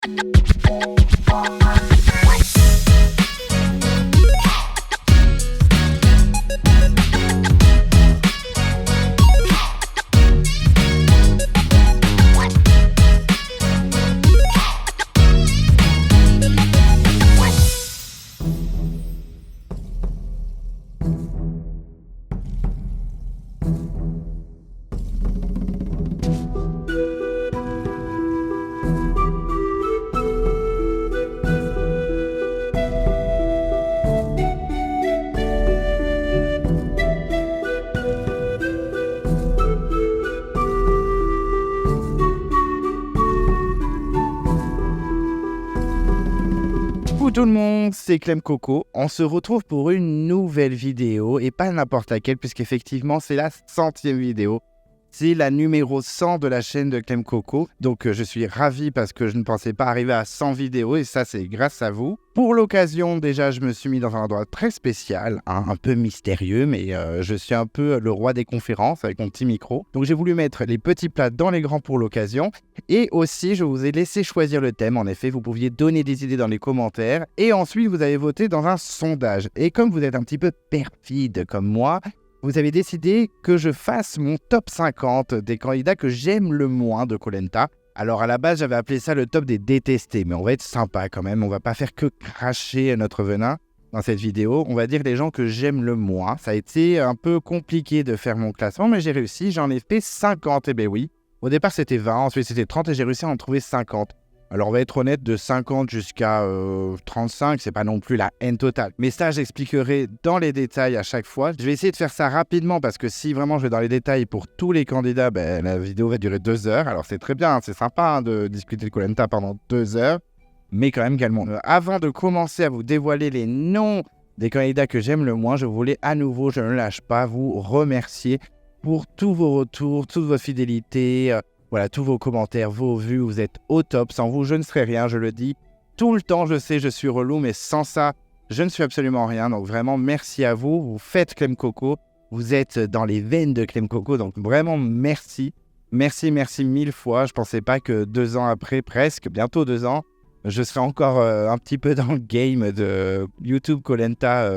Coucou tout le monde, c'est Clem Coco. On se retrouve pour une nouvelle vidéo et pas n'importe laquelle puisqu'effectivement c'est la 100e vidéo. C'est la numéro 100 de la chaîne de Clem Coco. Donc je suis ravi parce que je ne pensais pas arriver à 100 vidéos et ça c'est grâce à vous. Pour l'occasion déjà je me suis mis dans un endroit très spécial, un peu mystérieux mais je suis un peu le roi des conférences avec mon petit micro. Donc j'ai voulu mettre les petits plats dans les grands pour l'occasion et aussi je vous ai laissé choisir le thème. En effet vous pouviez donner des idées dans les commentaires et ensuite vous avez voté dans un sondage. Et comme vous êtes un petit peu perfide comme moi, vous avez décidé que je fasse mon top 50 des candidats que j'aime le moins de Koh Lanta. Alors à la base, j'avais appelé ça le top des détestés, mais on va être sympa quand même. On va pas faire que cracher notre venin dans cette vidéo. On va dire les gens que j'aime le moins. Ça a été un peu compliqué de faire mon classement, mais j'ai réussi. J'en ai fait 50, et ben oui. Au départ, c'était 20, ensuite c'était 30 et j'ai réussi à en trouver 50. Alors on va être honnête, de 50 jusqu'à 35, c'est pas non plus la haine totale. Mais ça, j'expliquerai dans les détails à chaque fois. Je vais essayer de faire ça rapidement parce que si vraiment je vais dans les détails pour tous les candidats, ben, la vidéo va durer 2 heures. Alors c'est très bien, c'est sympa de discuter de Koh Lanta pendant 2 heures. Mais quand même, calmons. Avant de commencer à vous dévoiler les noms des candidats que j'aime le moins, je voulais à nouveau, je ne lâche pas, vous remercier pour tous vos retours, toute votre fidélité. Voilà, tous vos commentaires, vos vues, vous êtes au top. Sans vous, je ne serais rien, je le dis tout le temps. Je sais, je suis relou, mais sans ça, je ne suis absolument rien. Donc vraiment, merci à vous. Vous faites Clem Coco. Vous êtes dans les veines de Clem Coco. Donc vraiment, merci. Merci, merci 1000 fois. Je ne pensais pas que 2 ans après, presque, bientôt 2 ans, je serais encore un petit peu dans le game de YouTube Koh Lanta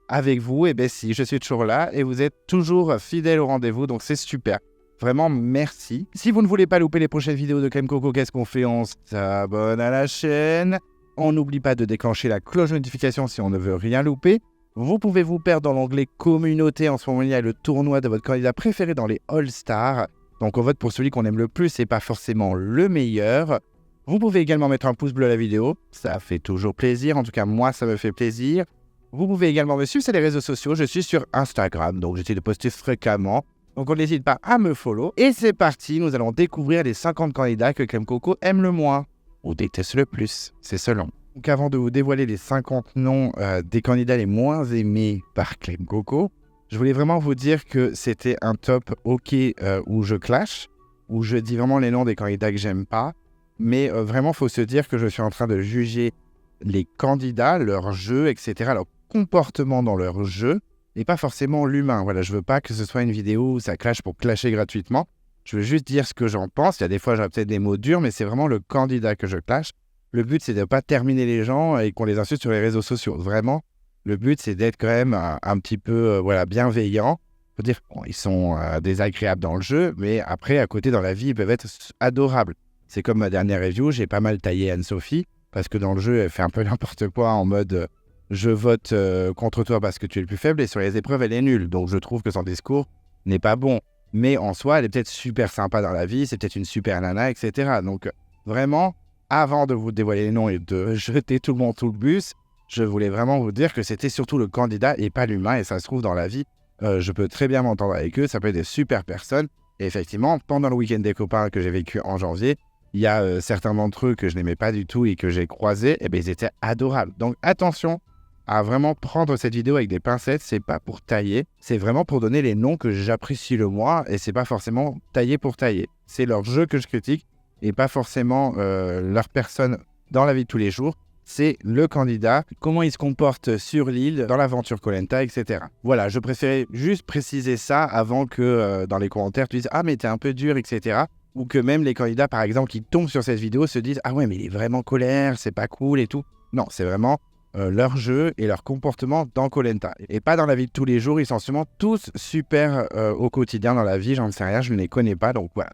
avec vous. Et bien si, je suis toujours là et vous êtes toujours fidèles au rendez-vous. Donc c'est super. Vraiment, merci. Si vous ne voulez pas louper les prochaines vidéos de Clem Coco, qu'est-ce qu'on fait? On s'abonne à la chaîne. On n'oublie pas de déclencher la cloche de notification si on ne veut rien louper. Vous pouvez vous perdre dans l'onglet communauté. En ce moment, il y a le tournoi de votre candidat préféré dans les All-Stars. Donc, on vote pour celui qu'on aime le plus et pas forcément le meilleur. Vous pouvez également mettre un pouce bleu à la vidéo. Ça fait toujours plaisir. En tout cas, moi, ça me fait plaisir. Vous pouvez également me suivre sur les réseaux sociaux. Je suis sur Instagram, donc j'essaie de poster fréquemment. Donc on n'hésite pas à me follow. Et c'est parti, nous allons découvrir les 50 candidats que Clem Coco aime le moins. Ou déteste le plus, c'est selon. Donc avant de vous dévoiler les 50 noms des candidats les moins aimés par Clem Coco, je voulais vraiment vous dire que c'était un top OK où je clash, où je dis vraiment les noms des candidats que j'aime pas. Mais vraiment, il faut se dire que je suis en train de juger les candidats, leur jeu, etc., leur comportement dans leur jeu, et pas forcément l'humain. Voilà, je veux pas que ce soit une vidéo où ça clash pour clasher gratuitement. Je veux juste dire ce que j'en pense. Il y a des fois, j'aurai peut-être des mots durs, mais c'est vraiment le candidat que je clash. Le but, c'est de ne pas terminer les gens et qu'on les insulte sur les réseaux sociaux. Vraiment, le but, c'est d'être quand même un petit peu bienveillant. Faut dire, bon, ils sont désagréables dans le jeu, mais après, à côté, dans la vie, ils peuvent être adorables. C'est comme ma dernière review, j'ai pas mal taillé Anne-Sophie, parce que dans le jeu, elle fait un peu n'importe quoi en mode... je vote contre toi parce que tu es le plus faible et sur les épreuves, elle est nulle. Donc, je trouve que son discours n'est pas bon. Mais en soi, elle est peut-être super sympa dans la vie, c'est peut-être une super nana, etc. Donc, vraiment, avant de vous dévoiler les noms et de jeter tout le monde sous le bus, je voulais vraiment vous dire que c'était surtout le candidat et pas l'humain. Et ça se trouve dans la vie, je peux très bien m'entendre avec eux. Ça peut être des super personnes. Et effectivement, pendant le week-end des copains que j'ai vécu en janvier, il y a certains d'entre eux que je n'aimais pas du tout et que j'ai croisés. Et bien, ils étaient adorables. Donc, attention à vraiment prendre cette vidéo avec des pincettes, c'est pas pour tailler, c'est vraiment pour donner les noms que j'apprécie le moins et c'est pas forcément tailler pour tailler. C'est leur jeu que je critique et pas forcément leur personne dans la vie de tous les jours. C'est le candidat, comment il se comporte sur l'île, dans l'aventure Koh Lanta, etc. Voilà, je préférais juste préciser ça avant que dans les commentaires tu dises « Ah mais t'es un peu dur, etc. » ou que même les candidats, par exemple, qui tombent sur cette vidéo se disent « Ah ouais, mais il est vraiment colère, c'est pas cool et tout ». Non, c'est vraiment leur jeu et leur comportement dans koh Lanta. Et pas dans la vie de tous les jours, ils sont sûrement tous super au quotidien dans la vie, j'en sais rien, je ne les connais pas, donc voilà.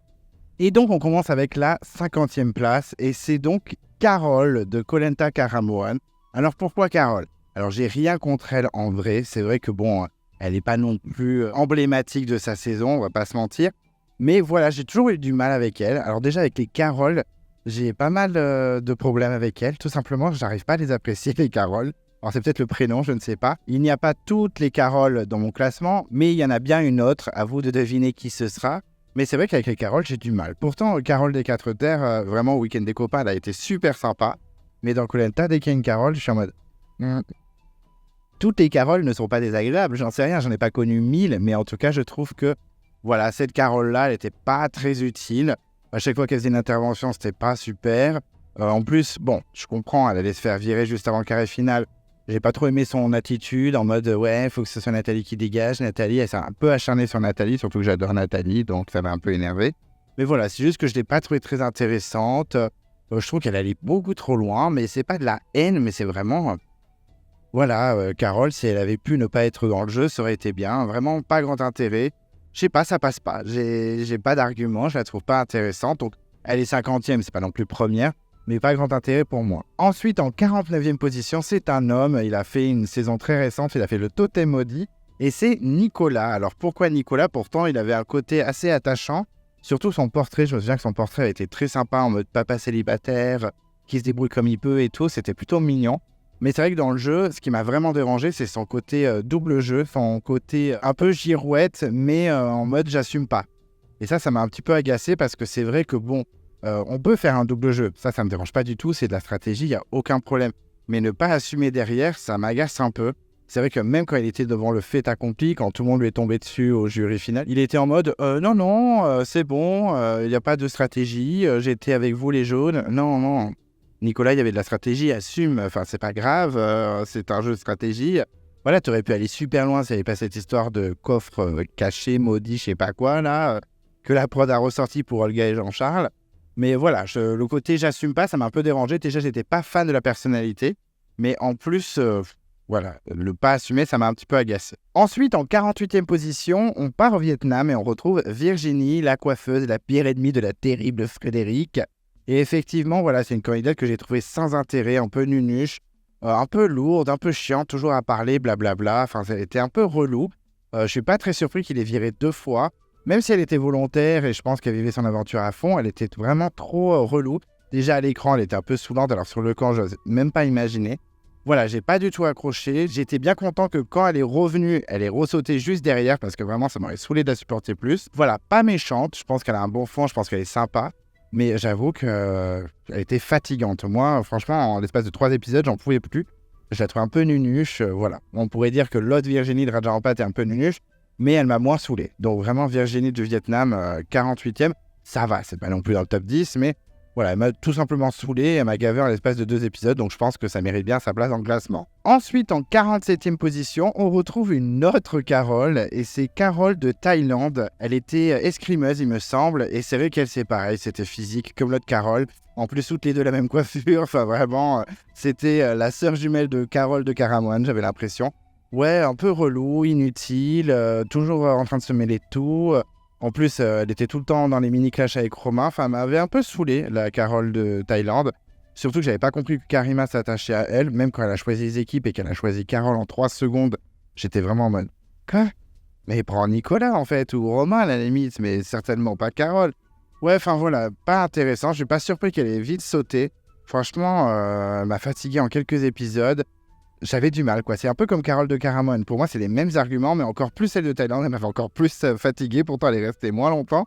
Et donc, on commence avec la 50e place, et c'est donc Carole de koh Lanta Karamoan. Alors, pourquoi Carole ? Alors, j'ai rien contre elle en vrai, c'est vrai que bon, elle n'est pas non plus emblématique de sa saison, on va pas se mentir. Mais voilà, j'ai toujours eu du mal avec elle. Alors déjà, avec les Caroles, j'ai pas mal de problèmes avec elles. Tout simplement, j'arrive pas à les apprécier, les Caroles. Alors c'est peut-être le prénom, je ne sais pas. Il n'y a pas toutes les Caroles dans mon classement, mais il y en a bien une autre. À vous de deviner qui ce sera. Mais c'est vrai qu'avec les Caroles, j'ai du mal. Pourtant, Carole des Quatre Terres, vraiment, au Week-end des copains, elle a été super sympa. Mais dans koh Lanta, dès qu'il y a une Carole, je suis en mode... Toutes les Caroles ne sont pas désagréables, j'en sais rien, j'en ai pas connu 1000, mais en tout cas, je trouve que voilà, cette Carole-là, elle n'était pas très utile. À chaque fois qu'elle faisait une intervention, c'était pas super. En plus, bon, je comprends, elle allait se faire virer juste avant le carré final. J'ai pas trop aimé son attitude en mode ouais, il faut que ce soit Nathalie qui dégage. Nathalie, elle s'est un peu acharnée sur Nathalie, surtout que j'adore Nathalie, donc ça m'a un peu énervé. Mais voilà, c'est juste que je l'ai pas trouvée très intéressante. Je trouve qu'elle allait beaucoup trop loin, mais c'est pas de la haine, mais c'est vraiment. Voilà, Carole, si elle avait pu ne pas être dans le jeu, ça aurait été bien. Vraiment pas grand intérêt. Je sais pas, ça passe pas. J'ai pas d'argument, je la trouve pas intéressante. Donc, elle est 50e, c'est pas non plus première, mais pas grand intérêt pour moi. Ensuite, en 49e position, c'est un homme. Il a fait une saison très récente, il a fait le Totem Maudit. Et c'est Nicolas. Alors, pourquoi Nicolas ? Pourtant, il avait un côté assez attachant. Surtout son portrait, je me souviens que son portrait a été très sympa en mode papa célibataire, qui se débrouille comme il peut et tout. C'était plutôt mignon. Mais c'est vrai que dans le jeu, ce qui m'a vraiment dérangé, c'est son côté double jeu, son côté un peu girouette, mais en mode j'assume pas. Et ça m'a un petit peu agacé parce que c'est vrai que bon, on peut faire un double jeu. Ça me dérange pas du tout, c'est de la stratégie, il n'y a aucun problème. Mais ne pas assumer derrière, ça m'agace un peu. C'est vrai que même quand il était devant le fait accompli, quand tout le monde lui est tombé dessus au jury final, il était en mode non, c'est bon, il n'y a pas de stratégie, j'étais avec vous les jaunes, non. Nicolas, il y avait de la stratégie, assume, enfin c'est pas grave, c'est un jeu de stratégie. Voilà, tu aurais pu aller super loin s'il n'y avait pas cette histoire de coffre caché, maudit, je sais pas quoi là, que la prod a ressorti pour Olga et Jean-Charles. Mais voilà, le côté j'assume pas, ça m'a un peu dérangé. Déjà, j'étais pas fan de la personnalité, mais en plus, voilà, le pas assumer, ça m'a un petit peu agacé. Ensuite, en 48e position, on part au Vietnam et on retrouve Virginie, la coiffeuse, la pire ennemie de la terrible Frédéric. Et effectivement, voilà, c'est une candidate que j'ai trouvée sans intérêt, un peu nunuche, un peu lourde, un peu chiante, toujours à parler, blablabla. Enfin, ça a été un peu relou. Je suis pas très surpris qu'il ait viré 2 fois. Même si elle était volontaire et je pense qu'elle vivait son aventure à fond, elle était vraiment trop relou. Déjà à l'écran, elle était un peu saoulante, alors sur le camp, je n'ose même pas imaginer. Voilà, j'ai pas du tout accroché. J'étais bien content que quand elle est revenue, elle est ressautée juste derrière parce que vraiment, ça m'aurait saoulé de la supporter plus. Voilà, pas méchante. Je pense qu'elle a un bon fond, je pense qu'elle est sympa. Mais j'avoue qu'elle était fatigante. Moi, franchement, en l'espace de 3 épisodes, j'en pouvais plus. Je la trouve un peu nunuche. Voilà. On pourrait dire que l'autre Virginie de Raja Ampat est un peu nunuche, mais elle m'a moins saoulé. Donc vraiment, Virginie du Vietnam, 48e, ça va. C'est pas non plus dans le top 10, mais voilà, elle m'a tout simplement saoulé. Elle m'a gavé en l'espace de 2 épisodes, donc je pense que ça mérite bien sa place dans le classement. Ensuite, en 47e position, on retrouve une autre Carole, et c'est Carole de Thaïlande. Elle était escrimeuse, il me semble, et c'est vrai qu'elle, c'est pareil, c'était physique comme l'autre Carole. En plus, toutes les deux la même coiffure, enfin vraiment, c'était la sœur jumelle de Carole de Karamoan, j'avais l'impression. Ouais, un peu relou, inutile, toujours en train de se mêler de tout. En plus, elle était tout le temps dans les mini-clashs avec Romain. Enfin, elle m'avait un peu saoulé, la Carole de Thaïlande. Surtout que j'avais pas compris que Karima s'attachait à elle. Même quand elle a choisi les équipes et qu'elle a choisi Carole en 3 secondes, j'étais vraiment en mode « Quoi ? Mais prends Nicolas, en fait, ou Romain, à la limite, mais certainement pas Carole. » Ouais, enfin voilà, pas intéressant. Je suis pas surpris qu'elle ait vite sauté. Franchement, elle m'a fatigué en quelques épisodes. J'avais du mal, quoi. C'est un peu comme Carole de Karamoan. Pour moi, c'est les mêmes arguments, mais encore plus celle de Thaïlande. Elle m'avait encore plus fatigué. Pourtant, elle est restée moins longtemps.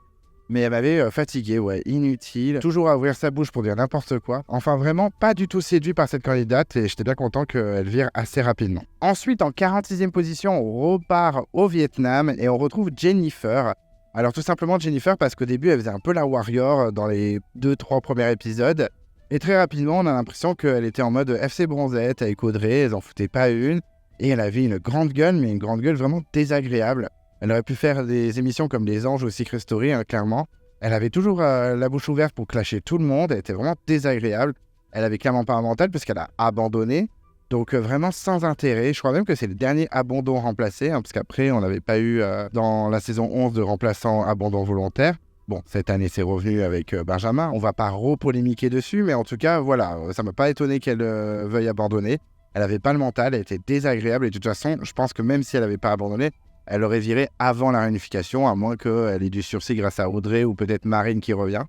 Mais elle m'avait fatigué, ouais. Inutile. Toujours à ouvrir sa bouche pour dire n'importe quoi. Enfin, vraiment, pas du tout séduit par cette candidate. Et j'étais bien content qu'elle vire assez rapidement. Ensuite, en 46e position, on repart au Vietnam et on retrouve Jennifer. Alors, tout simplement Jennifer, parce qu'au début, elle faisait un peu la warrior dans les 2-3 premiers épisodes. Et très rapidement, on a l'impression qu'elle était en mode FC Bronzette avec Audrey, elle n'en foutait pas une. Et elle avait une grande gueule, mais une grande gueule vraiment désagréable. Elle aurait pu faire des émissions comme Les Anges ou Secret Story, hein, clairement. Elle avait toujours la bouche ouverte pour clasher tout le monde. Elle était vraiment désagréable. Elle avait clairement pas un mental puisqu'elle a abandonné. Donc vraiment sans intérêt. Je crois même que c'est le dernier abandon remplacé, hein, parce qu'après, on n'avait pas eu dans la saison 11 de remplaçant abandon volontaire. Bon, cette année, c'est revenu avec Benjamin. On va pas repolémiquer dessus, mais en tout cas, voilà, ça m'a pas étonné qu'elle veuille abandonner. Elle avait pas le mental, elle était désagréable. Et de toute façon, je pense que même si elle avait pas abandonné, elle aurait viré avant la réunification, à moins qu'elle ait du sursis grâce à Audrey ou peut-être Marine qui revient.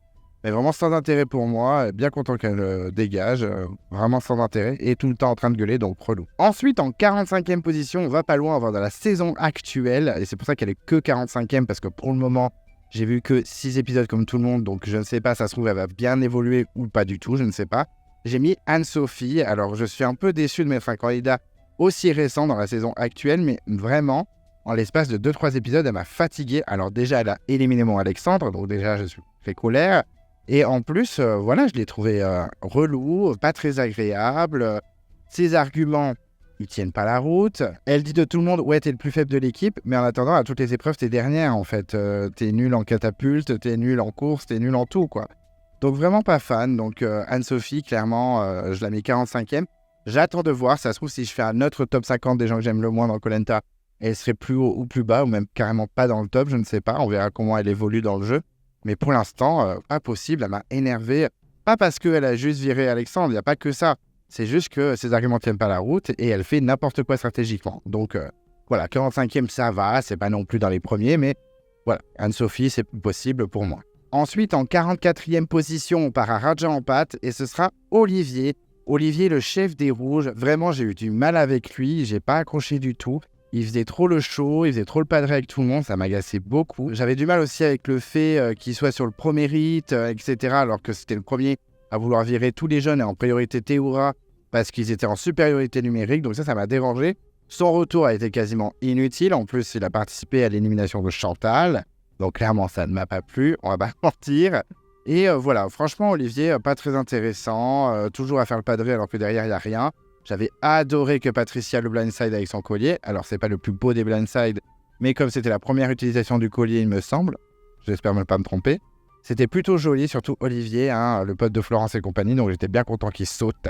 Mais vraiment sans intérêt pour moi, bien content qu'elle dégage, vraiment sans intérêt, et tout le temps en train de gueuler, donc relou. Ensuite, en 45e position, on va pas loin, on va dans la saison actuelle, et c'est pour ça qu'elle est que 45e, parce que pour le moment, j'ai vu que 6 épisodes comme tout le monde, donc je ne sais pas, ça se trouve, elle va bien évoluer ou pas du tout, je ne sais pas. J'ai mis Anne-Sophie, alors je suis un peu déçu de mettre un candidat aussi récent dans la saison actuelle, mais vraiment, en l'espace de 2-3 épisodes, elle m'a fatigué. Alors déjà, elle a éliminé mon Alexandre, donc déjà, je suis fait colère. Et en plus, voilà, je l'ai trouvé relou, pas très agréable. Ses arguments, ils tiennent pas la route. Elle dit de tout le monde, ouais, t'es le plus faible de l'équipe, mais en attendant, à toutes les épreuves, t'es dernière, en fait. T'es nul en catapulte, t'es nul en course, t'es nul en tout, quoi. Donc vraiment pas fan. Donc Anne-Sophie, clairement, je la mets 45e. J'attends de voir, ça se trouve, si je fais un autre top 50 des gens que j'aime le moins dans Koh Lanta, elle serait plus haut ou plus bas, ou même carrément pas dans le top, je ne sais pas. On verra comment elle évolue dans le jeu. Mais pour l'instant, pas possible, elle m'a énervé. Pas parce qu'elle a juste viré Alexandre, il n'y a pas que ça. C'est juste que ses arguments ne tiennent pas la route et elle fait n'importe quoi stratégiquement. Donc voilà, 45e, ça va, c'est pas non plus dans les premiers, mais voilà, Anne-Sophie, c'est possible pour moi. Ensuite, en 44e position, on part à Raja en pâte et ce sera Olivier. Olivier, le chef des Rouges. Vraiment, j'ai eu du mal avec lui, j'ai pas accroché du tout. Il faisait trop le show, il faisait trop le padré avec tout le monde, ça m'agaçait beaucoup. J'avais du mal aussi avec le fait qu'il soit sur le premier rite, etc. Alors que c'était le premier à vouloir virer tous les jeunes et en priorité Théoura parce qu'ils étaient en supériorité numérique. Donc ça m'a dérangé. Son retour a été quasiment inutile. En plus, il a participé à l'élimination de Chantal. Donc clairement, ça ne m'a pas plu, on va pas mentir. Et voilà, franchement, Olivier, pas très intéressant. Toujours à faire le padré alors que derrière, il n'y a rien. J'avais adoré que Patricia le blindside avec son collier. Alors, c'est pas le plus beau des blindsides, mais comme c'était la première utilisation du collier, il me semble, j'espère ne pas me tromper, c'était plutôt joli, surtout Olivier, hein, le pote de Florence et compagnie, donc j'étais bien content qu'il saute.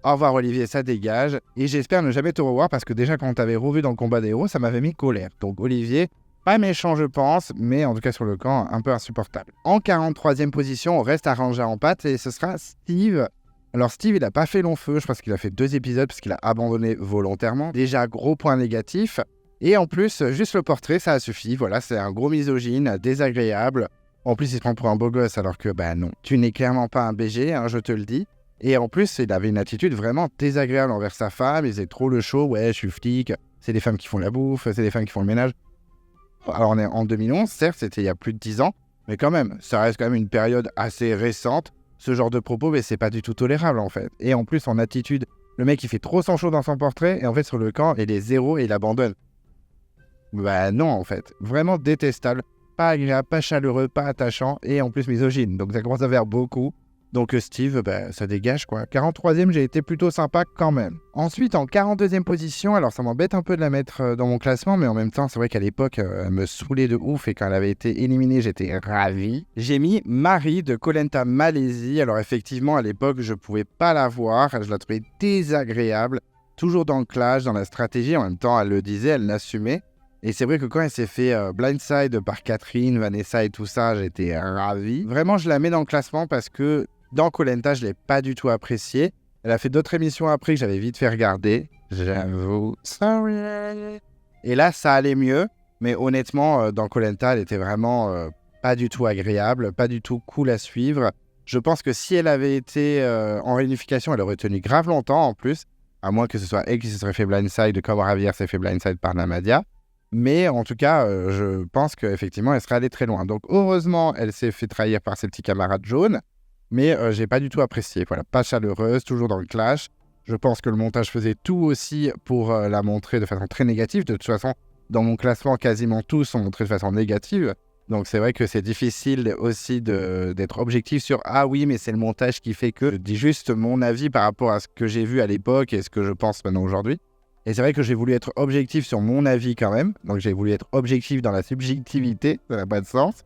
Au revoir Olivier, ça dégage. Et j'espère ne jamais te revoir parce que déjà, quand on t'avait revu dans le combat des héros, ça m'avait mis colère. Donc Olivier, pas méchant je pense, mais en tout cas sur le camp, un peu insupportable. En 43e position, on reste à ranger en pâte et ce sera Steve. Alors Steve, il n'a pas fait long feu, je pense qu'il a fait 2 épisodes parce qu'il a abandonné volontairement. Déjà, gros point négatif. Et en plus, juste le portrait, ça a suffi. Voilà, c'est un gros misogyne, désagréable. En plus, il se prend pour un beau gosse alors que, non, tu n'es clairement pas un BG, hein, je te le dis. Et en plus, il avait une attitude vraiment désagréable envers sa femme. Il faisait trop le show, ouais, je suis flic, c'est des femmes qui font la bouffe, c'est des femmes qui font le ménage. Alors on est en 2011, certes, c'était il y a plus de 10 ans, mais quand même, ça reste quand même une période assez récente. Ce genre de propos, mais c'est pas du tout tolérable en fait. Et en plus, en attitude, le mec il fait trop son show dans son portrait, et en fait sur le camp, il est zéro et il abandonne. Non en fait, vraiment détestable, pas agréable, pas chaleureux, pas attachant, et en plus misogyne. Donc ça commence à faire beaucoup. Donc Steve, ça dégage quoi. 43e, j'ai été plutôt sympa quand même. Ensuite, en 42e position, alors ça m'embête un peu de la mettre dans mon classement, mais en même temps, c'est vrai qu'à l'époque, elle me saoulait de ouf et quand elle avait été éliminée, j'étais ravi. J'ai mis Marie de Koh Lanta Malaisie. Alors effectivement, à l'époque, je pouvais pas la voir, je la trouvais désagréable, toujours dans le clash, dans la stratégie, en même temps, elle le disait, elle l'assumait. Et c'est vrai que quand elle s'est fait blindside par Catherine, Vanessa et tout ça, j'étais ravi. Vraiment, je la mets dans le classement parce que dans Koh Lanta, je ne l'ai pas du tout appréciée. Elle a fait d'autres émissions après que j'avais vite fait regarder. J'avoue. Sorry. Et là, ça allait mieux. Mais honnêtement, dans Koh Lanta, elle était vraiment pas du tout agréable, pas du tout cool à suivre. Je pense que si elle avait été en réunification, elle aurait tenu grave longtemps en plus. À moins que ce soit elle qui se serait fait blindside comme Ravière s'est fait blindside par Namadia. Mais en tout cas, je pense qu'effectivement, elle serait allée très loin. Donc heureusement, elle s'est fait trahir par ses petits camarades jaunes. Mais j'ai pas du tout apprécié. Voilà, pas chaleureuse, toujours dans le clash. Je pense que le montage faisait tout aussi pour la montrer de façon très négative. De toute façon, dans mon classement, quasiment tous sont montrés de façon négative. Donc c'est vrai que c'est difficile aussi d'être objectif sur « Ah oui, mais c'est le montage qui fait que… » Je dis juste mon avis par rapport à ce que j'ai vu à l'époque et ce que je pense maintenant aujourd'hui. Et c'est vrai que j'ai voulu être objectif sur mon avis quand même. Donc j'ai voulu être objectif dans la subjectivité, ça n'a pas de sens.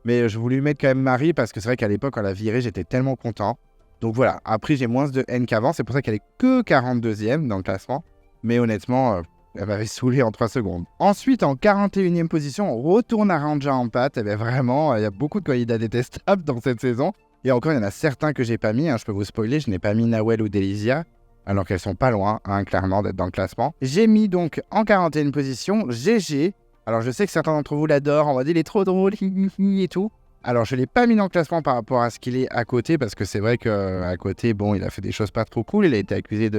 Mais je voulais mettre quand même Marie parce que c'est vrai qu'à l'époque, quand elle a viré, j'étais tellement content. Donc voilà, après j'ai moins de haine qu'avant, c'est pour ça qu'elle est que 42e dans le classement. Mais honnêtement, elle m'avait saoulé en 3 secondes. Ensuite, en 41e position, on retourne à Ranja en pâte. Eh bien vraiment, il y a beaucoup de candidats détestables dans cette saison. Et encore, il y en a certains que j'ai pas mis, je peux vous spoiler, je n'ai pas mis Nawel ou Delisia, alors qu'elles sont pas loin, clairement, d'être dans le classement. J'ai mis donc en 41e position GG. Alors je sais que certains d'entre vous l'adorent, on va dire il est trop drôle, et tout. Alors je ne l'ai pas mis dans le classement par rapport à ce qu'il est à côté, parce que c'est vrai qu'à côté, bon, il a fait des choses pas trop cool, il a été accusé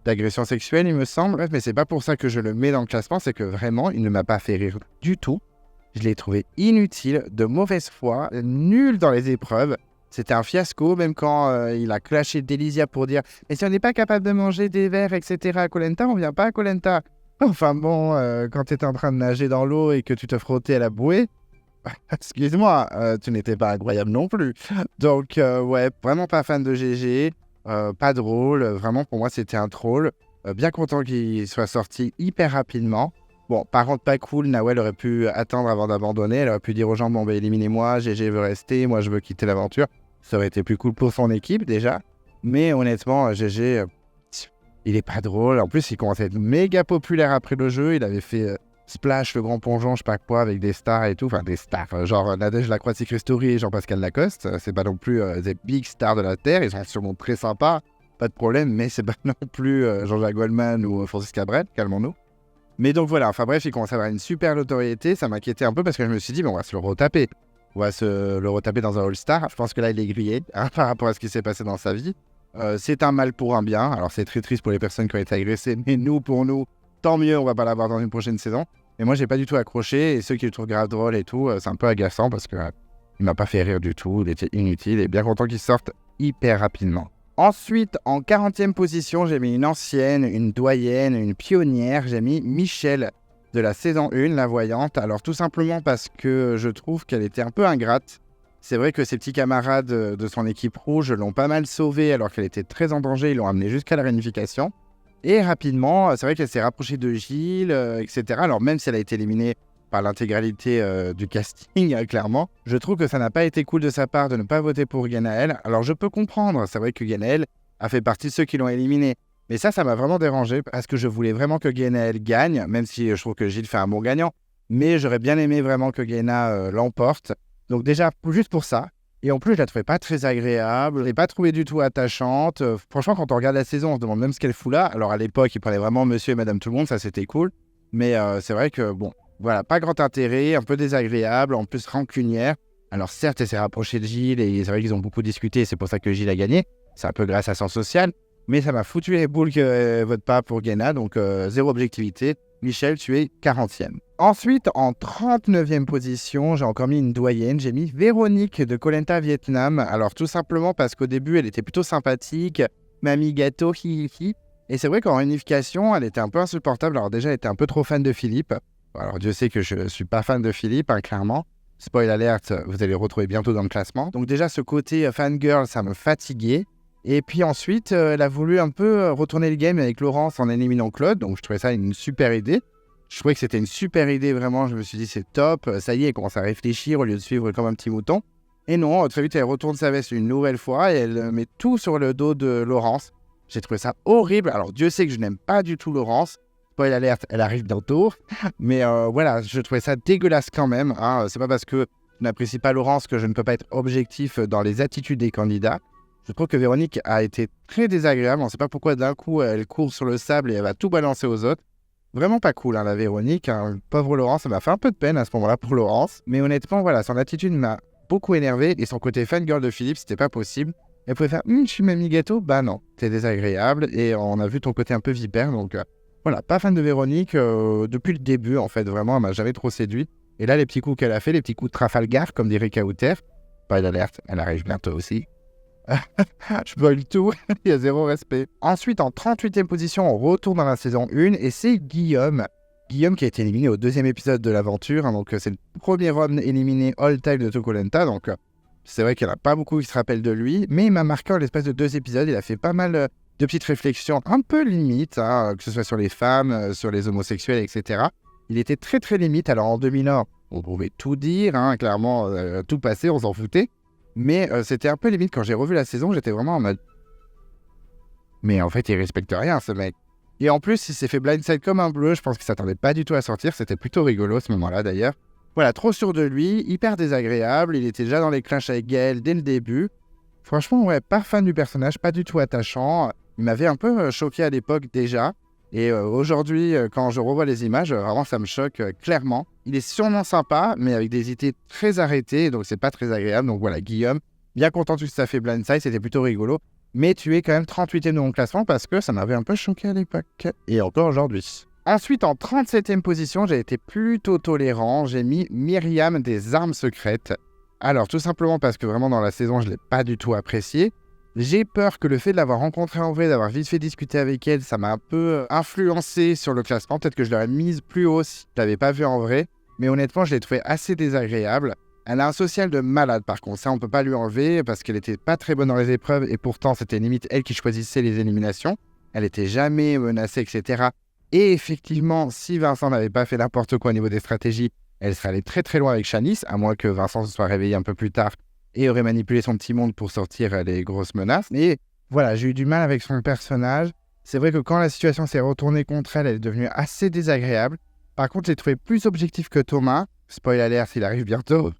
d'agression sexuelle, il me semble. Bref, mais c'est pas pour ça que je le mets dans le classement, c'est que vraiment, il ne m'a pas fait rire du tout. Je l'ai trouvé inutile, de mauvaise foi, nul dans les épreuves. C'était un fiasco, même quand il a clashé Delisia pour dire « Mais si on n'est pas capable de manger des vers, etc. à Koh Lanta, on vient pas à Koh Lanta. » Enfin bon, quand tu étais en train de nager dans l'eau et que tu te frottais à la bouée, excuse-moi, tu n'étais pas incroyable non plus. Donc ouais, vraiment pas fan de GG, pas drôle, vraiment pour moi c'était un troll. Bien content qu'il soit sorti hyper rapidement. Bon, par contre pas cool, Nawel aurait pu attendre avant d'abandonner, elle aurait pu dire aux gens « Bon, bah, éliminez-moi, GG veut rester, moi je veux quitter l'aventure ». Ça aurait été plus cool pour son équipe déjà. Mais honnêtement, GG, il est pas drôle. En plus, il commence à être méga populaire après le jeu. Il avait fait Splash, le grand plongeon, je sais pas quoi, avec des stars et tout. Enfin, des stars, genre Nadège Lacroix de Secret Story et Jean-Pascal Lacoste. C'est pas non plus des big stars de la Terre. Ils sont sûrement très sympas, pas de problème. Mais c'est pas non plus Jean-Jacques Goldman ou Francis Cabrel, calmons-nous. Mais donc voilà, enfin bref, il commence à avoir une super notoriété. Ça m'inquiétait un peu parce que je me suis dit, bon, on va se le retaper. On va se le retaper dans un All-Star. Je pense que là, il est grillé par rapport à ce qui s'est passé dans sa vie. C'est un mal pour un bien. Alors, c'est très triste pour les personnes qui ont été agressées. Mais nous, pour nous, tant mieux, on va pas l'avoir dans une prochaine saison. Mais moi, j'ai pas du tout accroché. Et ceux qui le trouvent grave drôle et tout, c'est un peu agaçant parce que il m'a pas fait rire du tout. Il était inutile. Et bien content qu'il sorte hyper rapidement. Ensuite, en 40e position, j'ai mis une ancienne, une doyenne, une pionnière. J'ai mis Michel de la saison 1, la voyante. Alors tout simplement parce que je trouve qu'elle était un peu ingrate. C'est vrai que ses petits camarades de son équipe rouge l'ont pas mal sauvée alors qu'elle était très en danger. Ils l'ont amenée jusqu'à la réunification. Et rapidement, c'est vrai qu'elle s'est rapprochée de Gilles, etc. Alors même si elle a été éliminée par l'intégralité du casting, clairement, je trouve que ça n'a pas été cool de sa part de ne pas voter pour Genaël. Alors je peux comprendre, c'est vrai que Genaël a fait partie de ceux qui l'ont éliminée. Mais ça m'a vraiment dérangé parce que je voulais vraiment que Genaël gagne, même si je trouve que Gilles fait un bon gagnant. Mais j'aurais bien aimé vraiment que Gena l'emporte. Donc déjà, juste pour ça. Et en plus, je la trouvais pas très agréable. Je l'ai pas trouvée du tout attachante. Franchement, quand on regarde la saison, on se demande même ce qu'elle fout là. Alors à l'époque, il prenait vraiment Monsieur et Madame Tout-le-Monde, ça c'était cool. Mais c'est vrai que, bon, voilà, pas grand intérêt, un peu désagréable, en plus rancunière. Alors certes, elle s'est rapprochée de Gilles et c'est vrai qu'ils ont beaucoup discuté, c'est pour ça que Gilles a gagné. C'est un peu grâce à son social. Mais ça m'a foutu les boules qu'elle vote pas pour Gena, donc zéro objectivité. Michel, tu es 40e. Ensuite, en 39e position, j'ai encore mis une doyenne. J'ai mis Véronique de Koh Lanta Vietnam. Alors tout simplement parce qu'au début, elle était plutôt sympathique. Mamie gâteau, hi hi. Et c'est vrai qu'en réunification, elle était un peu insupportable. Alors déjà, elle était un peu trop fan de Philippe. Alors Dieu sait que je ne suis pas fan de Philippe, clairement. Spoil alert, vous allez le retrouver bientôt dans le classement. Donc déjà, ce côté fangirl, ça me fatiguait. Et puis ensuite, elle a voulu un peu retourner le game avec Laurence en éliminant Claude. Donc je trouvais ça une super idée. Je trouvais que c'était une super idée, vraiment. Je me suis dit, c'est top. Ça y est, elle commence à réfléchir au lieu de suivre comme un petit mouton. Et non, très vite, elle retourne sa veste une nouvelle fois et elle met tout sur le dos de Laurence. J'ai trouvé ça horrible. Alors Dieu sait que je n'aime pas du tout Laurence. Spoil alert, elle arrive bientôt. Mais voilà, je trouvais ça dégueulasse quand même. C'est pas parce que je n'apprécie pas Laurence que je ne peux pas être objectif dans les attitudes des candidats. Je trouve que Véronique a été très désagréable. On ne sait pas pourquoi d'un coup elle court sur le sable et elle va tout balancer aux autres. Vraiment pas cool, la Véronique. Pauvre Laurence, ça m'a fait un peu de peine à ce moment-là pour Laurence. Mais honnêtement, voilà, son attitude m'a beaucoup énervé. Et son côté fangirl de Philippe, c'était pas possible. Elle pouvait faire je suis mamie gâteau. Bah non, t'es désagréable. Et on a vu ton côté un peu vipère. Donc voilà, pas fan de Véronique depuis le début, en fait. Vraiment, elle m'a jamais trop séduit. Et là, les petits coups qu'elle a fait, les petits coups de Trafalgar, comme dirait Kauter. Pas d'alerte, elle arrive bientôt aussi. Je spoil tout, il y a zéro respect. Ensuite, en 38e position, on retourne dans la saison 1 et c'est Guillaume. Guillaume qui a été éliminé au 2e épisode de l'aventure. Donc c'est le premier homme éliminé all-time de Koh Lanta. Donc c'est vrai qu'il n'y en a pas beaucoup qui se rappellent de lui. Mais il m'a marqué en l'espace de 2 épisodes. Il a fait pas mal de petites réflexions un peu limites, que ce soit sur les femmes, sur les homosexuels, etc. Il était très très limite. Alors en 2001, On pouvait tout dire, hein, clairement, tout passer, on s'en foutait. Mais c'était un peu limite quand j'ai revu la saison, j'étais vraiment en mode... Mais en fait, il respecte rien, ce mec. Et en plus, il s'est fait blindside comme un bleu, je pense qu'il s'attendait pas du tout à sortir, c'était plutôt rigolo ce moment-là d'ailleurs. Voilà, trop sûr de lui, hyper désagréable, il était déjà dans les clashs avec Gaël dès le début. Franchement, ouais, pas fan du personnage, pas du tout attachant. Il m'avait un peu choqué à l'époque déjà. Et aujourd'hui, quand je revois les images, vraiment ça me choque clairement. Il est sûrement sympa, mais avec des idées très arrêtées, donc c'est pas très agréable. Donc voilà, Guillaume, bien content que ça fait blindside, c'était plutôt rigolo. Mais tu es quand même 38e de mon classement parce que ça m'avait un peu choqué à l'époque. Et encore aujourd'hui. Ensuite, en 37e position, j'ai été plutôt tolérant. J'ai mis Myriam des Armes Secrètes. Alors, tout simplement parce que vraiment dans la saison, je ne l'ai pas du tout appréciée. J'ai peur que le fait de l'avoir rencontrée en vrai, d'avoir vite fait discuter avec elle, ça m'a un peu influencé sur le classement. Peut-être que je l'aurais mise plus haut si je ne l'avais pas vue en vrai. Mais honnêtement, je l'ai trouvée assez désagréable. Elle a un social de malade par contre, ça on peut pas lui enlever parce qu'elle était pas très bonne dans les épreuves et pourtant c'était limite elle qui choisissait les éliminations. Elle était jamais menacée, etc. Et effectivement, si Vincent n'avait pas fait n'importe quoi au niveau des stratégies, elle serait allée très très loin avec Shanice, à moins que Vincent se soit réveillé un peu plus tard et aurait manipulé son petit monde pour sortir les grosses menaces. Mais voilà, j'ai eu du mal avec son personnage. C'est vrai que quand la situation s'est retournée contre elle, elle est devenue assez désagréable. Par contre, j'ai trouvé plus objectif que Thomas. Spoil alert s'il arrive bientôt.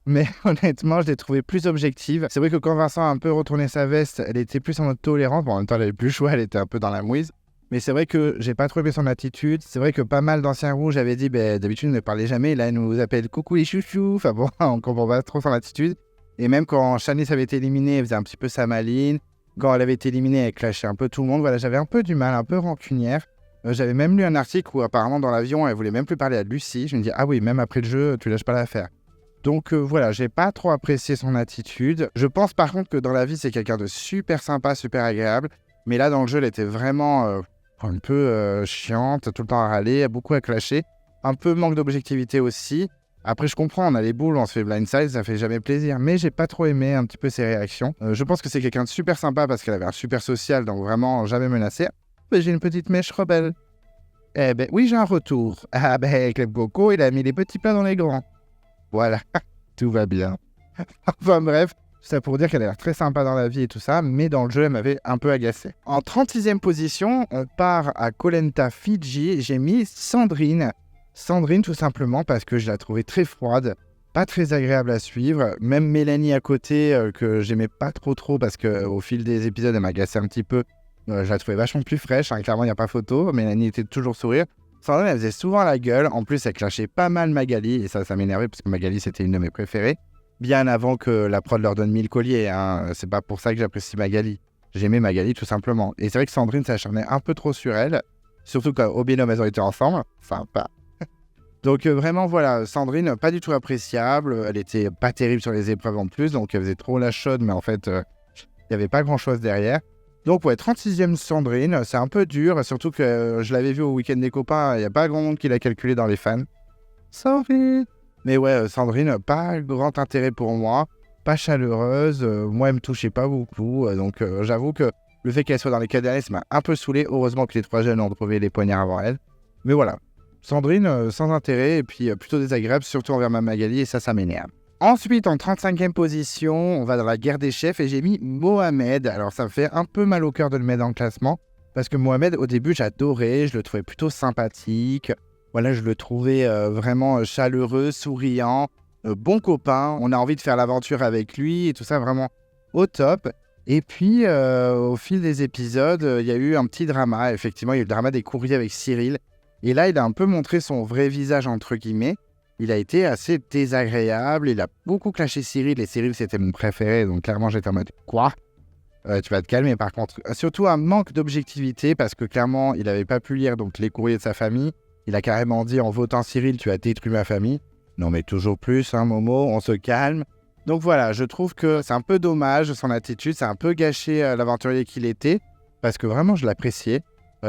Mais honnêtement, je l'ai trouvée plus objective. C'est vrai que quand Vincent a un peu retourné sa veste, elle était plus en mode tolérante. Bon, en même temps, elle avait plus le choix, elle était un peu dans la mouise. Mais c'est vrai que j'ai pas trop aimé son attitude. C'est vrai que pas mal d'anciens rouges avaient dit, d'habitude, ne parlez jamais. Là, elle nous appelle coucou les chouchous. Enfin bon, on comprend pas trop son attitude. Et même quand Shanice avait été éliminée, elle faisait un petit peu sa maline. Quand elle avait été éliminée, elle clashait un peu tout le monde. Voilà, j'avais un peu du mal, un peu rancunière. J'avais même lu un article où apparemment dans l'avion, elle voulait même plus parler à Lucie. Je me dis, ah oui, même après le jeu, tu lâches pas l'affaire. Donc voilà, j'ai pas trop apprécié son attitude. Je pense par contre que dans la vie, c'est quelqu'un de super sympa, super agréable. Mais là, dans le jeu, elle était vraiment un peu chiante, tout le temps à râler, beaucoup à clasher. Un peu manque d'objectivité aussi. Après, je comprends, on a les boules, on se fait blindside, ça fait jamais plaisir. Mais j'ai pas trop aimé un petit peu ses réactions. Je pense que c'est quelqu'un de super sympa parce qu'elle avait un super social, donc vraiment jamais menacé. Mais j'ai une petite mèche rebelle. Eh ben oui, j'ai un retour. Ah ben, Club Coco, il a mis les petits plats dans les grands. Voilà, tout va bien. Enfin bref, ça pour dire qu'elle a l'air très sympa dans la vie et tout ça, mais dans le jeu, elle m'avait un peu agacé. En 36e position, on part à Koh Lanta, Fidji. J'ai mis Sandrine. Sandrine tout simplement parce que je la trouvais très froide, pas très agréable à suivre. Même Mélanie à côté, que j'aimais pas trop parce qu'au fil des épisodes, elle m'agaçait un petit peu. Je la trouvais vachement plus fraîche, hein, clairement il n'y a pas photo. Mélanie était toujours sourire. Sandrine, elle faisait souvent la gueule. En plus, elle clashait pas mal Magali. Et ça m'énervait parce que Magali, c'était une de mes préférées. Bien avant que la prod leur donne 1000 colliers. Hein. C'est pas pour ça que j'apprécie Magali. J'aimais Magali tout simplement. Et c'est vrai que Sandrine s'acharnait un peu trop sur elle. Surtout quand au binôme, elles ont été ensemble. Sympa. Donc vraiment, voilà, Sandrine, pas du tout appréciable. Elle était pas terrible sur les épreuves en plus. Donc elle faisait trop la chaude. Mais en fait, il n'y avait pas grand-chose derrière. Donc ouais, 36e Sandrine, c'est un peu dur, surtout que je l'avais vu au week-end des copains, il n'y a pas grand monde qui l'a calculé dans les fans. Sorry. Mais ouais, Sandrine, pas grand intérêt pour moi, pas chaleureuse, moi elle me touchait pas beaucoup, donc j'avoue que le fait qu'elle soit dans les 4 derniers, ça m'a un peu saoulé, heureusement que les 3 jeunes ont trouvé les poignards avant elle. Mais voilà, Sandrine, sans intérêt, et puis plutôt désagréable, surtout envers ma Magali, et ça m'énerve. Ensuite, en 35e position, on va dans la guerre des chefs et j'ai mis Mohamed. Alors, ça me fait un peu mal au cœur de le mettre dans le classement parce que Mohamed, au début, j'adorais, je le trouvais plutôt sympathique. Voilà, je le trouvais vraiment chaleureux, souriant, bon copain. On a envie de faire l'aventure avec lui et tout ça, vraiment au top. Et puis, au fil des épisodes, il y a eu un petit drama. Effectivement, il y a eu le drama des courriers avec Cyril. Et là, il a un peu montré son vrai visage, entre guillemets. Il a été assez désagréable, il a beaucoup clashé Cyril, et Cyril c'était mon préféré, donc clairement j'étais en mode « Quoi ?» Tu vas te calmer par contre. Surtout un manque d'objectivité, parce que clairement il n'avait pas pu lire donc, les courriers de sa famille. Il a carrément dit « En votant Cyril, tu as détruit ma famille. » Non mais toujours plus, hein Momo, on se calme. Donc voilà, je trouve que c'est un peu dommage son attitude, c'est un peu gâché l'aventurier qu'il était, parce que vraiment je l'appréciais.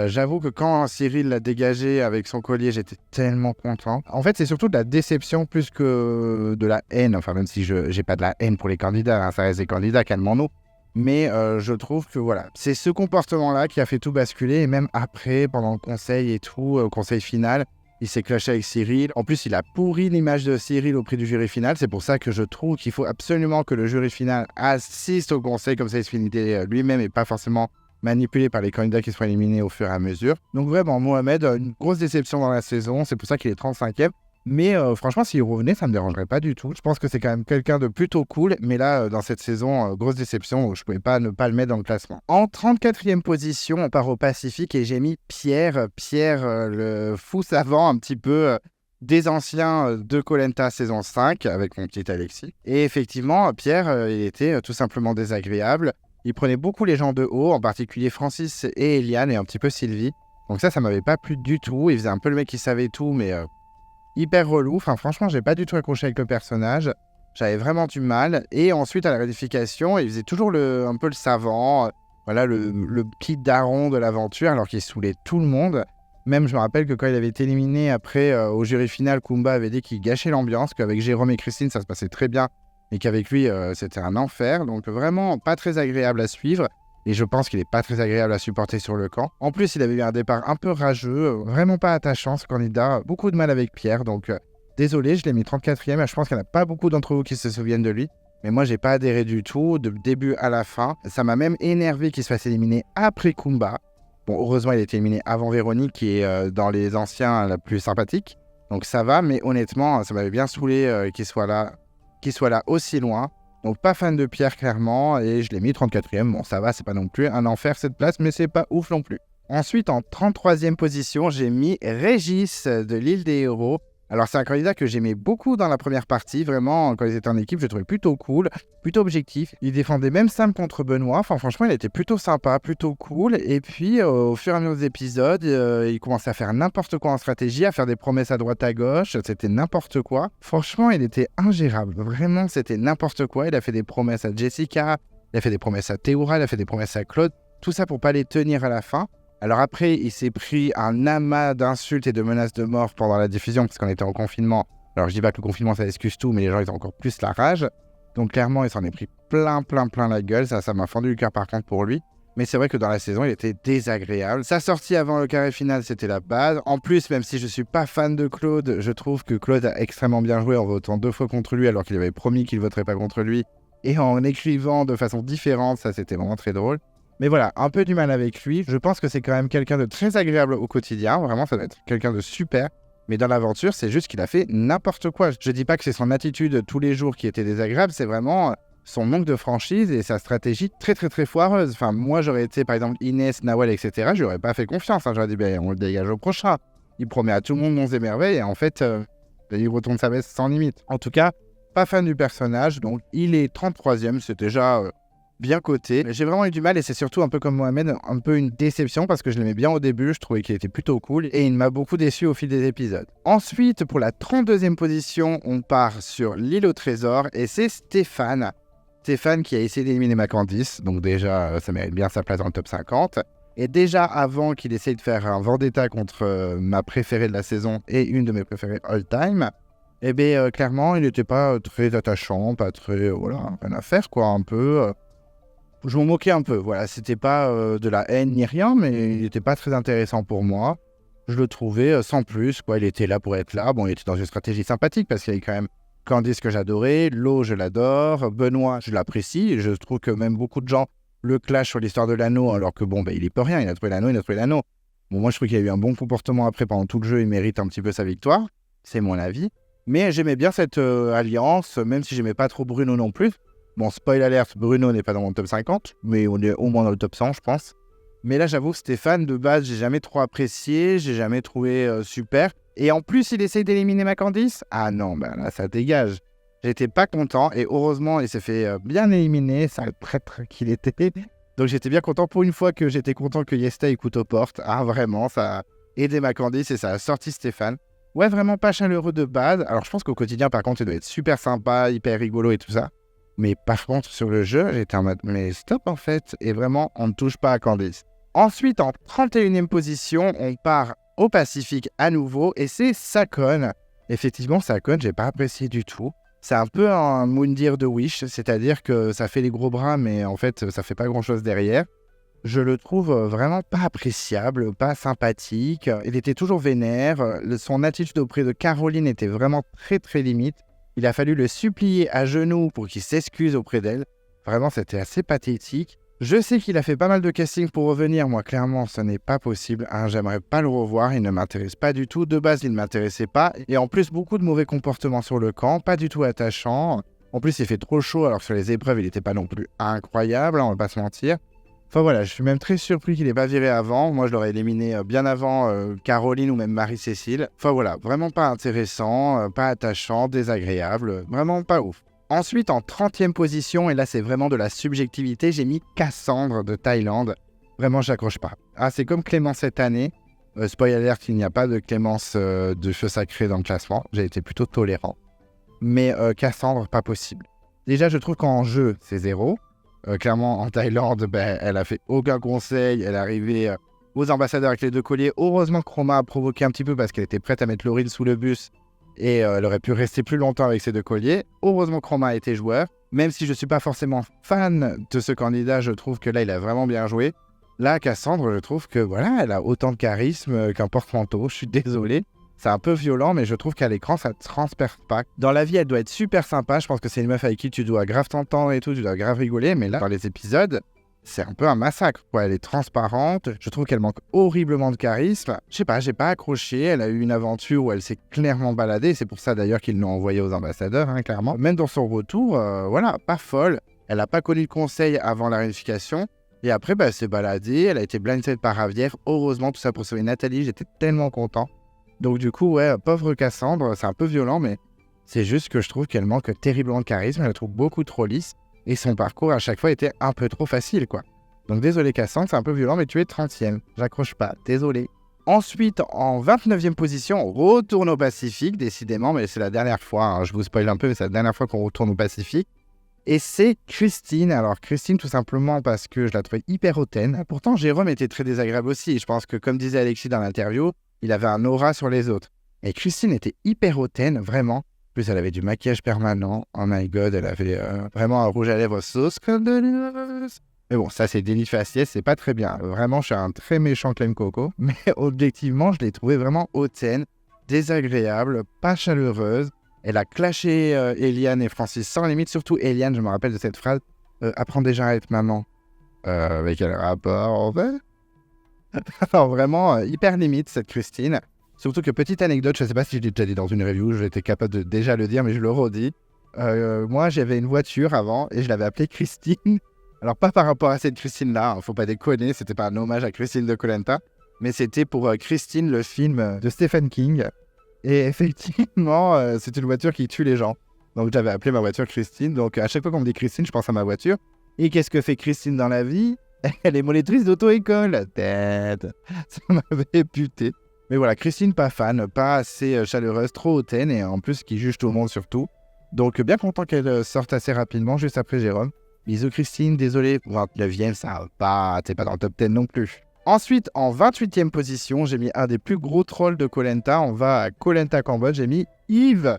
J'avoue que quand Cyril l'a dégagé avec son collier, j'étais tellement content. En fait, c'est surtout de la déception plus que de la haine. Enfin, même si je n'ai pas de la haine pour les candidats, hein, ça reste des candidats, calmons-nous. Mais je trouve que voilà, c'est ce comportement-là qui a fait tout basculer. Et même après, pendant le conseil et tout, conseil final, Il s'est clashé avec Cyril. En plus, il a pourri l'image de Cyril au prix du jury final. C'est pour ça que je trouve qu'il faut absolument que le jury final assiste au conseil. Comme ça, il se finit lui-même et pas forcément manipulé par les candidats qui seront éliminés au fur et à mesure. Donc vraiment, Mohamed, une grosse déception dans la saison. C'est pour ça qu'il est 35e. Mais franchement, s'il revenait, ça ne me dérangerait pas du tout. Je pense que c'est quand même quelqu'un de plutôt cool. Mais là, dans cette saison, grosse déception. Donc je ne pouvais pas ne pas le mettre dans le classement. En 34e position, on part au Pacifique et j'ai mis Pierre. Pierre, le fou savant un petit peu des anciens de Koh Lanta saison 5 avec mon petit Alexis. Et effectivement, Pierre, il était tout simplement désagréable. Il prenait beaucoup les gens de haut, en particulier Francis et Eliane et un petit peu Sylvie. Donc ça m'avait pas plu du tout. Il faisait un peu le mec qui savait tout, mais hyper relou. Enfin, franchement, j'ai pas du tout accroché avec le personnage. J'avais vraiment du mal. Et ensuite, à la réunification, il faisait toujours un peu le savant. Voilà, le petit daron de l'aventure, alors qu'il saoulait tout le monde. Même, je me rappelle que quand il avait été éliminé après, au jury final, Kumba avait dit qu'il gâchait l'ambiance, qu'avec Jérôme et Christine, ça se passait très bien. Et qu'avec lui, c'était un enfer. Donc, vraiment pas très agréable à suivre. Et je pense qu'il n'est pas très agréable à supporter sur le camp. En plus, il avait eu un départ un peu rageux, vraiment pas attachant ce candidat. Beaucoup de mal avec Pierre, donc désolé, je l'ai mis 34e. Je pense qu'il n'y en a pas beaucoup d'entre vous qui se souviennent de lui. Mais moi, j'ai pas adhéré du tout, de début à la fin. Ça m'a même énervé qu'il se fasse éliminer après Kumba. Bon, heureusement, il a été éliminé avant Véronique, qui est dans les anciens la plus sympathique. Donc ça va, mais honnêtement, ça m'avait bien saoulé qu'il soit là aussi loin. Donc pas fan de Pierre clairement, et je l'ai mis 34e. Bon, ça va, c'est pas non plus un enfer cette place, mais c'est pas ouf non plus. Ensuite, en 33e position, j'ai mis Régis de l'île des héros. Alors c'est un candidat que j'aimais beaucoup dans la première partie, vraiment, quand ils étaient en équipe, je le trouvais plutôt cool, plutôt objectif. Il défendait même Sam contre Benoît, enfin franchement il était plutôt sympa, plutôt cool. Et puis au fur et à mesure des épisodes, il commençait à faire n'importe quoi en stratégie, à faire des promesses à droite à gauche, c'était n'importe quoi. Franchement il était ingérable, vraiment c'était n'importe quoi. Il a fait des promesses à Jessica, il a fait des promesses à Théoura, il a fait des promesses à Claude, tout ça pour pas les tenir à la fin. Alors après, il s'est pris un amas d'insultes et de menaces de mort pendant la diffusion parce qu'on était en confinement. Alors je dis pas que le confinement ça excuse tout, mais les gens ils ont encore plus la rage. Donc clairement, il s'en est pris plein la gueule. Ça m'a fendu le cœur par contre pour lui. Mais c'est vrai que dans la saison, il était désagréable. Sa sortie avant le carré final, c'était la base. En plus, même si je suis pas fan de Claude, je trouve que Claude a extrêmement bien joué en votant 2 fois contre lui alors qu'il avait promis qu'il voterait pas contre lui. Et en écrivant de façon différente, ça c'était vraiment très drôle. Mais voilà, un peu du mal avec lui. Je pense que c'est quand même quelqu'un de très agréable au quotidien. Vraiment, ça doit être quelqu'un de super. Mais dans l'aventure, c'est juste qu'il a fait n'importe quoi. Je dis pas que c'est son attitude tous les jours qui était désagréable. C'est vraiment son manque de franchise et sa stratégie très foireuse. Enfin, moi, j'aurais été, par exemple, Inès, Nawel, etc. Je lui aurais pas fait confiance. J'aurais dit, on le dégage au prochain. Il promet à tout le monde monts et merveilles. Et en fait, il retourne sa veste sans limite. En tout cas, pas fan du personnage. Donc, il est 33e. C'est déjà... bien coté. J'ai vraiment eu du mal et c'est surtout un peu comme Mohamed, un peu une déception parce que je l'aimais bien au début, je trouvais qu'il était plutôt cool et il m'a beaucoup déçu au fil des épisodes. Ensuite, pour la 32e position, on part sur l'île au trésor et c'est Stéphane. Stéphane qui a essayé d'éliminer ma Candice, donc déjà ça mérite bien sa place dans le top 50. Et déjà avant qu'il essaye de faire un vendetta contre ma préférée de la saison et une de mes préférées all time, eh bien clairement il n'était pas très attachant, pas très, voilà, rien à faire quoi, un peu... Je m'en moquais un peu, voilà, c'était pas de la haine ni rien, mais il n'était pas très intéressant pour moi. Je le trouvais sans plus, quoi, il était là pour être là. Bon, il était dans une stratégie sympathique parce qu'il y avait quand même Candice que j'adorais, Lo, je l'adore, Benoît, je l'apprécie. Je trouve que même beaucoup de gens le clashent sur l'histoire de l'anneau, alors que bon, il y peut rien, il a trouvé l'anneau. Bon, moi je trouve qu'il a eu un bon comportement après pendant tout le jeu, il mérite un petit peu sa victoire, c'est mon avis. Mais j'aimais bien cette alliance, même si j'aimais pas trop Bruno non plus. Bon, spoil alert, Bruno n'est pas dans mon top 50, mais on est au moins dans le top 100, je pense. Mais là, j'avoue, Stéphane, de base, j'ai jamais trop apprécié, j'ai jamais trouvé super. Et en plus, il essaye d'éliminer ma Candice. Ah non, ben là, ça dégage. J'étais pas content, et heureusement, il s'est fait bien éliminer, sale prêtre qu'il était. Donc j'étais bien content pour une fois que j'étais content que Yesta écoute aux portes. Ah, vraiment, ça a aidé ma Candice et ça a sorti Stéphane. Ouais, vraiment pas chaleureux de base. Alors, je pense qu'au quotidien, par contre, il doit être super sympa, hyper rigolo et tout ça. Mais par contre, sur le jeu, j'étais en mode, mais stop en fait. Et vraiment, on ne touche pas à Candice. Ensuite, en 31e position, on part au Pacifique à nouveau. Et c'est Sakon. Effectivement, Sakon, j'ai pas apprécié du tout. C'est un peu un Moundir de Wish. C'est-à-dire que ça fait les gros bras, mais en fait, ça fait pas grand-chose derrière. je le trouve vraiment pas appréciable, pas sympathique. Il était toujours vénère. Son attitude auprès de Caroline était vraiment très très limite. Il a fallu le supplier à genoux pour qu'il s'excuse auprès d'elle. Vraiment, c'était assez pathétique. Je sais qu'il a fait pas mal de casting pour revenir. Moi, clairement, ce n'est pas possible. J'aimerais pas le revoir. Il ne m'intéresse pas du tout. De base, il ne m'intéressait pas. Et en plus, beaucoup de mauvais comportements sur le camp. Pas du tout attachant. En plus, il fait trop chaud. Alors que sur les épreuves, il n'était pas non plus incroyable. On va pas se mentir. Enfin voilà, je suis même très surpris qu'il n'ait pas viré avant. Moi, je l'aurais éliminé bien avant Caroline ou même Marie-Cécile. Enfin voilà, vraiment pas intéressant, pas attachant, désagréable. Vraiment pas ouf. Ensuite, en 30e position, et là c'est vraiment de la subjectivité, j'ai mis Cassandre de Thaïlande. Vraiment, j'accroche pas. C'est comme Clémence cette année. Spoiler alert, il n'y a pas de Clémence de Feu Sacré dans le classement. J'ai été plutôt tolérant. Mais Cassandre, pas possible. Déjà, je trouve qu'en jeu, c'est 0. Clairement, en Thaïlande, elle a fait aucun conseil. Elle est arrivée aux ambassadeurs avec les 2 colliers. Heureusement, Chroma a provoqué un petit peu parce qu'elle était prête à mettre Lauryn sous le bus. Et elle aurait pu rester plus longtemps avec ses 2 colliers. Heureusement, Chroma a été joueur. Même si je ne suis pas forcément fan de ce candidat, je trouve que là, il a vraiment bien joué. Là, Cassandre, je trouve que voilà, elle a autant de charisme qu'un porte-manteau. Je suis désolé. C'est un peu violent, mais je trouve qu'à l'écran, ça ne transperce pas. Dans la vie, elle doit être super sympa. Je pense que c'est une meuf avec qui tu dois grave t'entendre et tout, tu dois grave rigoler. Mais là, dans les épisodes, c'est un peu un massacre, quoi. Elle est transparente. Je trouve qu'elle manque horriblement de charisme. Je sais pas, j'ai pas accroché. Elle a eu une aventure où elle s'est clairement baladée. C'est pour ça d'ailleurs qu'ils l'ont envoyée aux ambassadeurs, clairement. Même dans son retour, voilà, pas folle. Elle a pas connu de conseil avant la réunification. Et après, elle s'est baladée. Elle a été blindée par Ravière. Heureusement, tout ça pour sauver Nathalie. J'étais tellement content. Donc du coup, ouais, pauvre Cassandre, c'est un peu violent, mais c'est juste que je trouve qu'elle manque terriblement de charisme, elle la trouve beaucoup trop lisse, et son parcours à chaque fois était un peu trop facile, quoi. Donc désolé Cassandre, c'est un peu violent, mais tu es 30e, j'accroche pas, désolé. Ensuite, en 29e position, on retourne au Pacifique, décidément, mais c'est la dernière fois, je vous spoil un peu, mais c'est la dernière fois qu'on retourne au Pacifique. Et c'est Christine. Alors Christine, tout simplement parce que je la trouvais hyper hautaine. Pourtant, Jérôme était très désagréable aussi. Je pense que, comme disait Alexis dans l'interview, il avait un aura sur les autres. Et Christine était hyper hautaine, vraiment. En plus, elle avait du maquillage permanent. Oh my god, elle avait vraiment un rouge à lèvres sauce scandaleuse. Mais bon, ça c'est délit faciès, c'est pas très bien. Vraiment, je suis un très méchant Clem Coco. Mais objectivement, je l'ai trouvée vraiment hautaine, désagréable, pas chaleureuse. Elle a clashé Eliane et Francis sans limite. Surtout Eliane, je me rappelle de cette phrase. Apprends déjà à être maman. Avec quel rapport en fait? Alors vraiment, hyper limite cette Christine. Surtout que, petite anecdote, je ne sais pas si je l'ai déjà dit dans une review, j'étais capable de déjà le dire, mais je le redis. Moi, j'avais une voiture avant et je l'avais appelée Christine. Alors, pas par rapport à cette Christine-là, faut pas déconner, c'était pas un hommage à Christine de Koh Lanta, mais c'était pour Christine, le film de Stephen King. Et effectivement, c'est une voiture qui tue les gens. Donc, j'avais appelé ma voiture Christine. Donc, à chaque fois qu'on me dit Christine, je pense à ma voiture. Et qu'est-ce que fait Christine dans la vie? Elle est monitrice d'auto-école. Tête. Ça m'avait buté. Mais voilà, Christine, pas fan, pas assez chaleureuse, trop hautaine et en plus qui juge tout le monde surtout. Donc bien content qu'elle sorte assez rapidement, juste après Jérôme. Bisous Christine, désolé, 29e, ça va pas, t'es pas dans le top 10 non plus. Ensuite, en 28e position, j'ai mis un des plus gros trolls de Koh Lanta. On va à Koh Lanta Cambodge, j'ai mis Yves.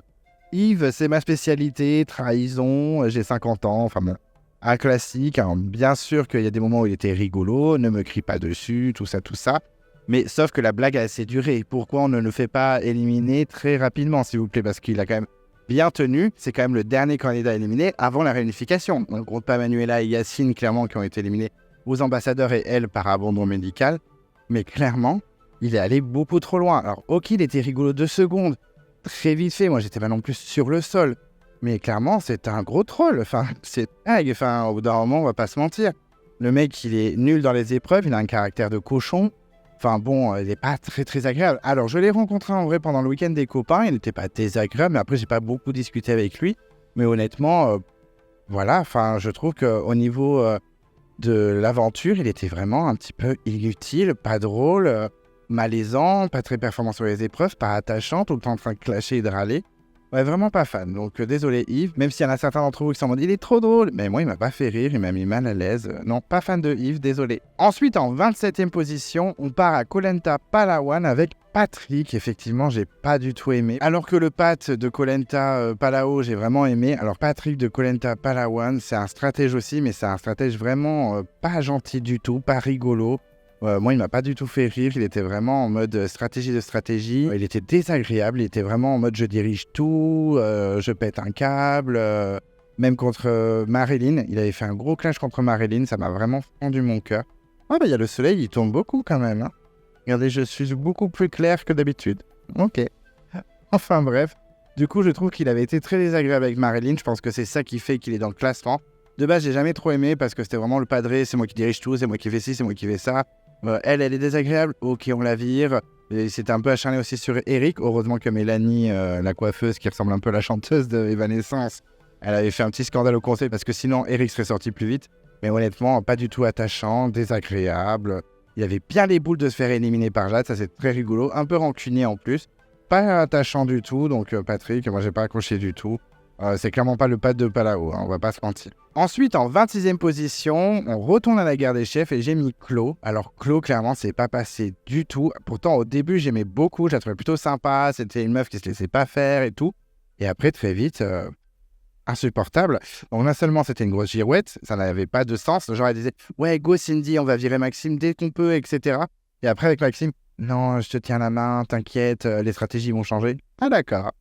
Yves, c'est ma spécialité, trahison, j'ai 50 ans, enfin bon. Un classique, bien sûr qu'il y a des moments où il était rigolo, ne me crie pas dessus, tout ça. Mais sauf que la blague a assez duré. Pourquoi on ne le fait pas éliminer très rapidement, s'il vous plaît? Parce qu'il a quand même bien tenu. C'est quand même le dernier candidat éliminé avant la réunification. On ne compte pas Manuela et Yacine, clairement, qui ont été éliminés aux ambassadeurs et elle par abandon médical. Mais clairement, il est allé beaucoup trop loin. Alors, ok, il était rigolo 2 secondes. Très vite fait. Moi, j'étais pas non plus sur le sol. Mais clairement, c'est un gros troll. Enfin, c'est dingue. Enfin, au bout d'un moment, on va pas se mentir. Le mec, il est nul dans les épreuves. Il a un caractère de cochon. Enfin bon, il n'est pas très agréable. Alors, je l'ai rencontré en vrai pendant le week-end des copains. Il n'était pas désagréable, mais après, j'ai pas beaucoup discuté avec lui. Mais honnêtement, voilà. Enfin, je trouve qu'au niveau de l'aventure, il était vraiment un petit peu inutile, pas drôle, malaisant, pas très performant sur les épreuves, pas attachant, tout le temps en train de clasher et de râler. Ouais, vraiment pas fan. Donc désolé Yves, même s'il y en a certains d'entre vous qui sont en mode il est trop drôle, mais moi il m'a pas fait rire, il m'a mis mal à l'aise. Non, pas fan de Yves, désolé. Ensuite, en 27e position, on part à Koh Lanta Palawan avec Patrick. Effectivement, j'ai pas du tout aimé. Alors que le Pat de Koh Lanta Palau, j'ai vraiment aimé. Alors Patrick de Koh Lanta Palawan, c'est un stratège aussi, mais c'est un stratège vraiment pas gentil du tout, pas rigolo. Moi, il m'a pas du tout fait rire. Il était vraiment en mode stratégie de stratégie. Il était désagréable. Il était vraiment en mode je dirige tout, je pète un câble. Même contre Marilyn, il avait fait un gros clash contre Marilyn. Ça m'a vraiment fendu mon cœur. Ah bah il y a le soleil, il tourne beaucoup quand même. Hein. Regardez, je suis beaucoup plus clair que d'habitude. Ok. Enfin bref. Du coup, je trouve qu'il avait été très désagréable avec Marilyn. Je pense que c'est ça qui fait qu'il est dans le classement. De base, j'ai jamais trop aimé parce que c'était vraiment le padré. C'est moi qui dirige tout, c'est moi qui fais ci, c'est moi qui fais ça. Elle est désagréable, ok, on la vire. Et c'était un peu acharné aussi sur Eric. Heureusement que Mélanie, la coiffeuse qui ressemble un peu à la chanteuse de Evanescence, elle avait fait un petit scandale au conseil parce que sinon Eric serait sorti plus vite. Mais honnêtement, pas du tout attachant, désagréable. Il avait bien les boules de se faire éliminer par Jade, ça c'est très rigolo. Un peu rancunier en plus. Pas attachant du tout, donc Patrick, moi j'ai pas accroché du tout. C'est clairement pas le Pat de Palau, hein, on va pas se mentir. Ensuite, en 26e position, on retourne à la guerre des chefs et j'ai mis Chloe. Alors Chloe, clairement, c'est pas passé du tout. Pourtant, au début, j'aimais beaucoup, je la trouvais plutôt sympa, c'était une meuf qui se laissait pas faire et tout. Et après, très vite, insupportable. Donc non seulement c'était une grosse girouette, ça n'avait pas de sens. Genre, elle disait « Ouais, go Cindy, on va virer Maxime dès qu'on peut, etc. » Et après, avec Maxime « Non, je te tiens la main, t'inquiète, les stratégies vont changer. » Ah d'accord.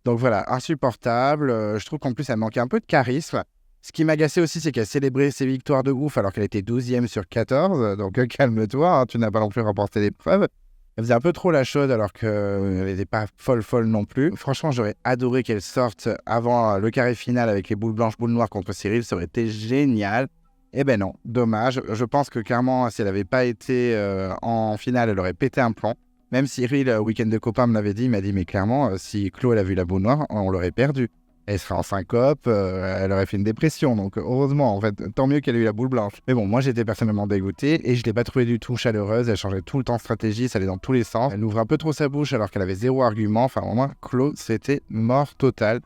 Donc voilà, insupportable. Je trouve qu'en plus, elle manquait un peu de charisme. Ce qui m'agaçait aussi, c'est qu'elle célébrait ses victoires de ouf alors qu'elle était 12e sur 14. Donc calme-toi, hein, tu n'as pas non plus remporté l'épreuve. Elle faisait un peu trop la chaude alors qu'elle n'était pas folle non plus. Franchement, j'aurais adoré qu'elle sorte avant le carré final avec les boules blanches, boules noires contre Cyril. Ça aurait été génial. Eh ben non, dommage. Je pense que clairement, si elle n'avait pas été en finale, elle aurait pété un plomb. Même Cyril, week-end de copains, me l'avait dit, il m'a dit, mais clairement, si Chloé elle a vu la boule noire, on l'aurait perdue. Elle serait en syncope, elle aurait fait une dépression. Donc heureusement, en fait, tant mieux qu'elle ait eu la boule blanche. Mais bon, moi j'étais personnellement dégoûté et je ne l'ai pas trouvée du tout chaleureuse. Elle changeait tout le temps de stratégie, ça allait dans tous les sens. Elle ouvre un peu trop sa bouche alors qu'elle avait zéro argument. Enfin, au moins, Chloé, c'était mort total.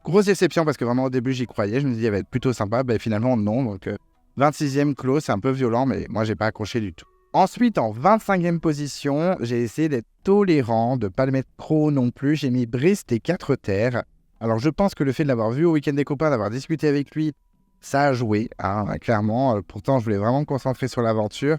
Grosse déception parce que vraiment au début j'y croyais. Je me disais, elle va être plutôt sympa. Ben finalement, non. Donc 26e Chloé, c'est un peu violent, mais moi j'ai pas accroché du tout. Ensuite, en 25e position, j'ai essayé d'être tolérant, de ne pas le mettre trop non plus. J'ai mis Brice des 4 terres. Alors, je pense que le fait de l'avoir vu au week-end des copains, d'avoir discuté avec lui, ça a joué, hein, clairement. Pourtant, je voulais vraiment me concentrer sur l'aventure.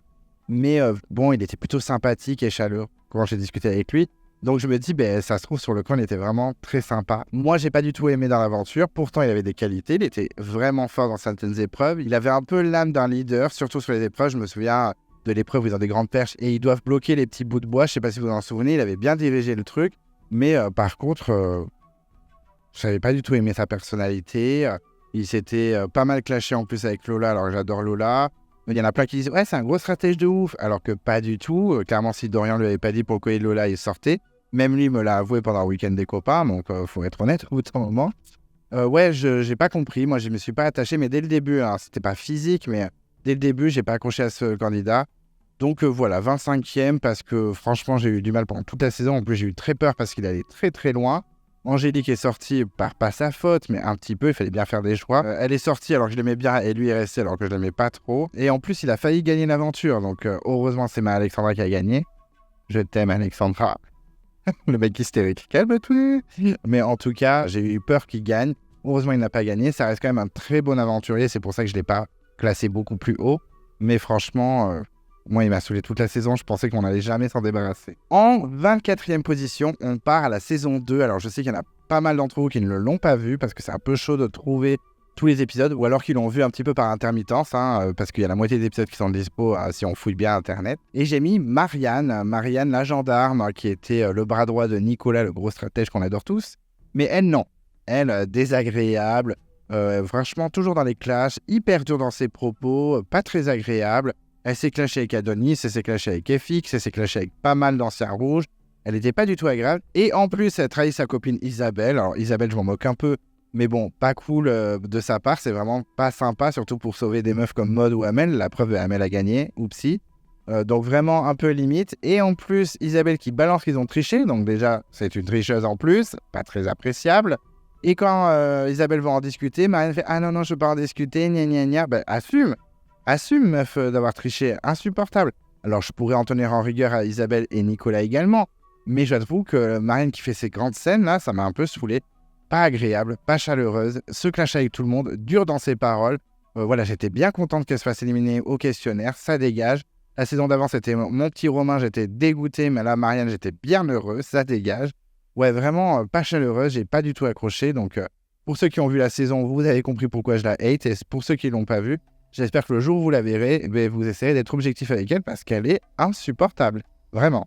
Mais bon, il était plutôt sympathique et chaleureux quand j'ai discuté avec lui. Donc, je me dis, ben, ça se trouve, sur le camp, il était vraiment très sympa. Moi, j'ai pas du tout aimé dans l'aventure. Pourtant, il avait des qualités. Il était vraiment fort dans certaines épreuves. Il avait un peu l'âme d'un leader, surtout sur les épreuves. Je me souviens de l'épreuve où ils ont des grandes perches et ils doivent bloquer les petits bouts de bois. Je sais pas si vous en souvenez, il avait bien dirigé le truc. Mais par contre, je n'avais pas du tout aimé sa personnalité. Il s'était pas mal clashé en plus avec Lola, alors que j'adore Lola. Il y en a plein qui disent « Ouais, c'est un gros stratège de ouf », alors que pas du tout. Clairement, si Dorian lui avait pas dit pour le collier de Lola, il sortait. Même lui me l'a avoué pendant le week-end des copains, donc faut être honnête au bout d'un moment. Ouais, j'ai pas compris. Moi, je me suis pas attaché, mais dès le début, hein, c'était pas physique, mais dès le début, j'ai pas accroché à ce candidat. Donc voilà, 25e, parce que franchement, j'ai eu du mal pendant toute la saison. En plus, j'ai eu très peur parce qu'il allait très très loin. Angélique est sortie par pas sa faute, mais un petit peu, il fallait bien faire des choix. Elle est sortie alors que je l'aimais bien et lui est resté alors que je l'aimais pas trop. Et en plus, il a failli gagner l'aventure, donc heureusement, c'est ma Alexandra qui a gagné. Je t'aime, Alexandra. Le mec hystérique, calme-toi. Mais en tout cas, j'ai eu peur qu'il gagne. Heureusement, il n'a pas gagné. Ça reste quand même un très bon aventurier, c'est pour ça que je ne l'ai pas classé beaucoup plus haut. Mais franchement, moi, il m'a saoulé toute la saison. Je pensais qu'on n'allait jamais s'en débarrasser. En 24e position, on part à la saison 2. Alors, je sais qu'il y en a pas mal d'entre vous qui ne l'ont pas vu parce que c'est un peu chaud de trouver tous les épisodes ou alors qu'ils l'ont vu un petit peu par intermittence parce qu'il y a la moitié des épisodes qui sont dispo si on fouille bien Internet. Et j'ai mis Marianne la gendarme qui était le bras droit de Nicolas, le gros stratège qu'on adore tous. Mais elle, non. Elle, désagréable. Franchement, toujours dans les clashs, hyper dur dans ses propos, pas très agréable. Elle s'est clashée avec Adonis, elle s'est clashée avec FX, elle s'est clashée avec pas mal d'anciens rouges. Elle n'était pas du tout agréable. Et en plus, elle trahit sa copine Isabelle. Alors Isabelle, je m'en moque un peu. Mais bon, pas cool de sa part. C'est vraiment pas sympa, surtout pour sauver des meufs comme Maud ou Amel. La preuve, Amel a gagné. Oupsie. Donc vraiment un peu limite. Et en plus, Isabelle qui balance qu'ils ont triché. Donc déjà, c'est une tricheuse en plus. Pas très appréciable. Et quand Isabelle va en discuter, Marianne fait « Ah non, je veux pas en discuter, gna gna gna ». Ben, assume meuf, d'avoir triché, insupportable. Alors je pourrais en tenir en rigueur à Isabelle et Nicolas également, mais j'avoue que Marianne qui fait ces grandes scènes là, ça m'a un peu saoulé. Pas agréable, pas chaleureuse, se clash avec tout le monde, dure dans ses paroles. Voilà, j'étais bien contente qu'elle se fasse éliminer au questionnaire, ça dégage. La saison d'avant, c'était mon petit Romain, j'étais dégoûté, mais là, Marianne, j'étais bien heureux, ça dégage. Ouais, vraiment pas chaleureuse, j'ai pas du tout accroché. Donc, pour ceux qui ont vu la saison, vous avez compris pourquoi je la hate. Et pour ceux qui ne l'ont pas vue, j'espère que le jour où vous la verrez, vous essayerez d'être objectif avec elle parce qu'elle est insupportable. Vraiment.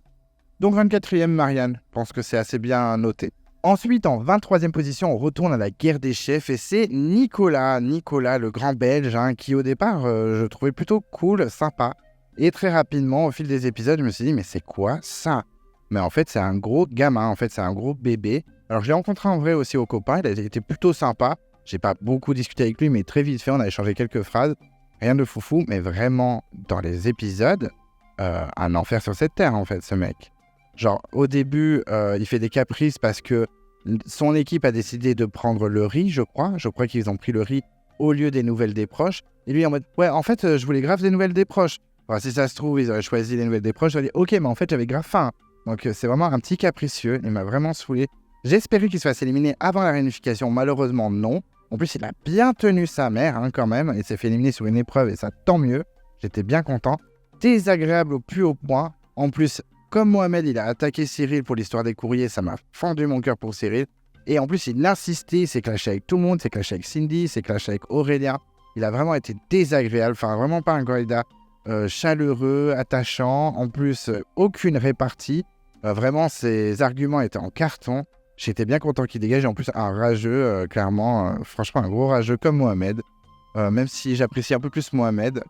Donc, 24e, Marianne, je pense que c'est assez bien noté. Ensuite, en 23e position, on retourne à la guerre des chefs et c'est Nicolas, le grand belge, qui au départ, je trouvais plutôt cool, sympa. Et très rapidement, au fil des épisodes, je me suis dit, mais c'est quoi ça ? Mais en fait, c'est un gros gamin, en fait, c'est un gros bébé. Alors, je l'ai rencontré en vrai aussi au copain, il a été plutôt sympa. J'ai pas beaucoup discuté avec lui, mais très vite fait, on a échangé quelques phrases. Rien de foufou, mais vraiment, dans les épisodes, un enfer sur cette terre, en fait, ce mec. Genre, au début, il fait des caprices parce que son équipe a décidé de prendre le riz, je crois. Je crois qu'ils ont pris le riz au lieu des nouvelles des proches. Et lui, en mode, ouais, en fait, je voulais grave des nouvelles des proches. Enfin, si ça se trouve, ils auraient choisi les nouvelles des proches. J'aurais dit, ok, mais en fait, j'avais grave faim. Donc, c'est vraiment un petit capricieux. Il m'a vraiment saoulé. J'espérais qu'il se fasse éliminer avant la réunification. Malheureusement, non. En plus, il a bien tenu sa mère, quand même. Il s'est fait éliminer sur une épreuve et ça, tant mieux. J'étais bien content. Désagréable au plus haut point. En plus, comme Mohamed, il a attaqué Cyril pour l'histoire des courriers, ça m'a fendu mon cœur pour Cyril. Et en plus, il insistait, il s'est clashé avec tout le monde, il s'est clashé avec Cindy, il s'est clashé avec Aurélien. Il a vraiment été désagréable, enfin vraiment pas un candidat chaleureux, attachant. En plus, aucune répartie. Vraiment, ses arguments étaient en carton. J'étais bien content qu'il dégage. Et en plus, un rageux, clairement, franchement, un gros rageux comme Mohamed. Même si j'apprécie un peu plus Mohamed.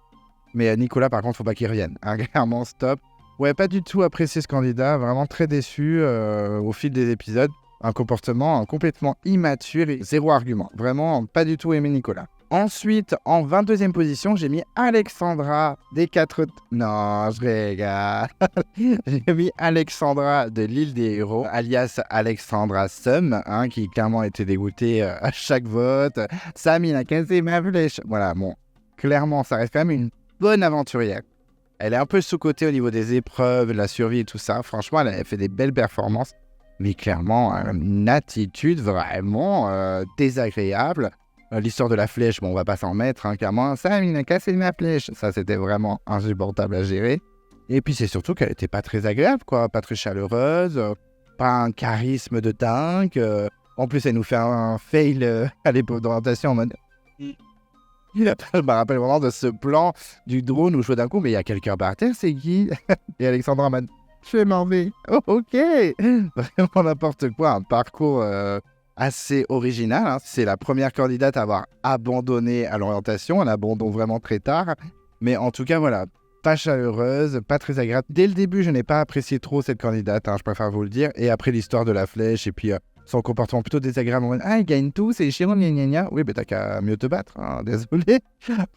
Mais Nicolas, par contre, faut pas qu'il revienne. Clairement, stop. Ouais, pas du tout apprécié ce candidat, vraiment très déçu au fil des épisodes. Un comportement complètement immature et zéro argument. Vraiment pas du tout aimé Nicolas. Ensuite, en 22e position, j'ai mis Alexandra des 4... Non, je rigole. J'ai mis Alexandra de l'île des héros, alias Alexandra Sum, qui clairement était dégoûtée à chaque vote. Sam, il a cassé ma flèche. Voilà, bon, clairement, ça reste quand même une bonne aventurière. Elle est un peu sous-cotée au niveau des épreuves, de la survie et tout ça. Franchement, elle a fait des belles performances. Mais clairement, une attitude vraiment désagréable. L'histoire de la flèche, bon, on va pas s'en mettre, clairement. Sam, il a cassé ma flèche. Ça, c'était vraiment insupportable à gérer. Et puis, c'est surtout qu'elle était pas très agréable, quoi. Pas très chaleureuse. Pas un charisme de dingue. En plus, elle nous fait un fail à l'époque d'orientation en mode... Je me rappelle vraiment de ce plan du drone où je vois d'un coup, mais il y a quelqu'un par terre, c'est qui? Et Alexandra m'a dit, je m'en vais. Oh, ok. Vraiment n'importe quoi, un parcours assez original. C'est la première candidate à avoir abandonné à l'orientation, un abandon vraiment très tard. Mais en tout cas, voilà, pas chaleureuse, pas très agréable. Dès le début, je n'ai pas apprécié trop cette candidate, je préfère vous le dire. Et après l'histoire de la flèche, et puis... son comportement plutôt désagréable. Ah, il gagne tout, c'est chiant, gna gna gna. Oui, mais t'as qu'à mieux te battre, désolé.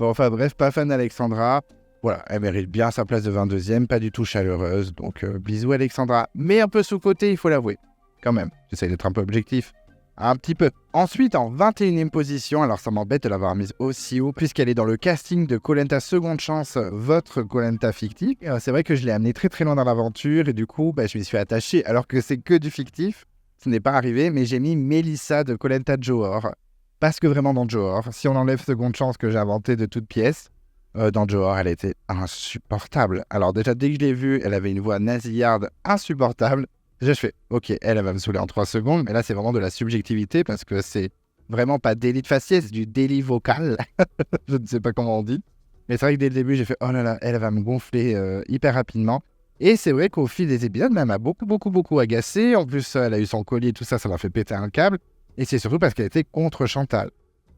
Bon, enfin bref, pas fan d'Alexandra. Voilà, elle mérite bien sa place de 22e, pas du tout chaleureuse. Donc, bisous Alexandra. Mais un peu sous-côté, il faut l'avouer. Quand même, j'essaie d'être un peu objectif. Un petit peu. Ensuite, en 21e position, alors ça m'embête de l'avoir mise aussi haut, puisqu'elle est dans le casting de Koh Lanta Seconde Chance, votre Koh Lanta fictif. C'est vrai que je l'ai amenée très très loin dans l'aventure, et du coup, je m'y suis attaché, alors que c'est que du fictif. Ce n'est pas arrivé, mais j'ai mis Mélissa de Koh Lanta Johor. Parce que vraiment dans Johor, si on enlève Seconde Chance que j'ai inventé de toutes pièces, dans Johor, elle était insupportable. Alors déjà, dès que je l'ai vue, elle avait une voix nasillarde insupportable. Déjà, je fais, ok, elle va me saouler en 3 secondes, mais là, c'est vraiment de la subjectivité parce que c'est vraiment pas délit de faciès, c'est du délit vocal. Je ne sais pas comment on dit. Mais c'est vrai que dès le début, j'ai fait, oh là là, elle va me gonfler hyper rapidement. Et c'est vrai qu'au fil des épisodes, elle m'a beaucoup agacé. En plus, elle a eu son collier et tout ça, ça m'a fait péter un câble. Et c'est surtout parce qu'elle était contre Chantal.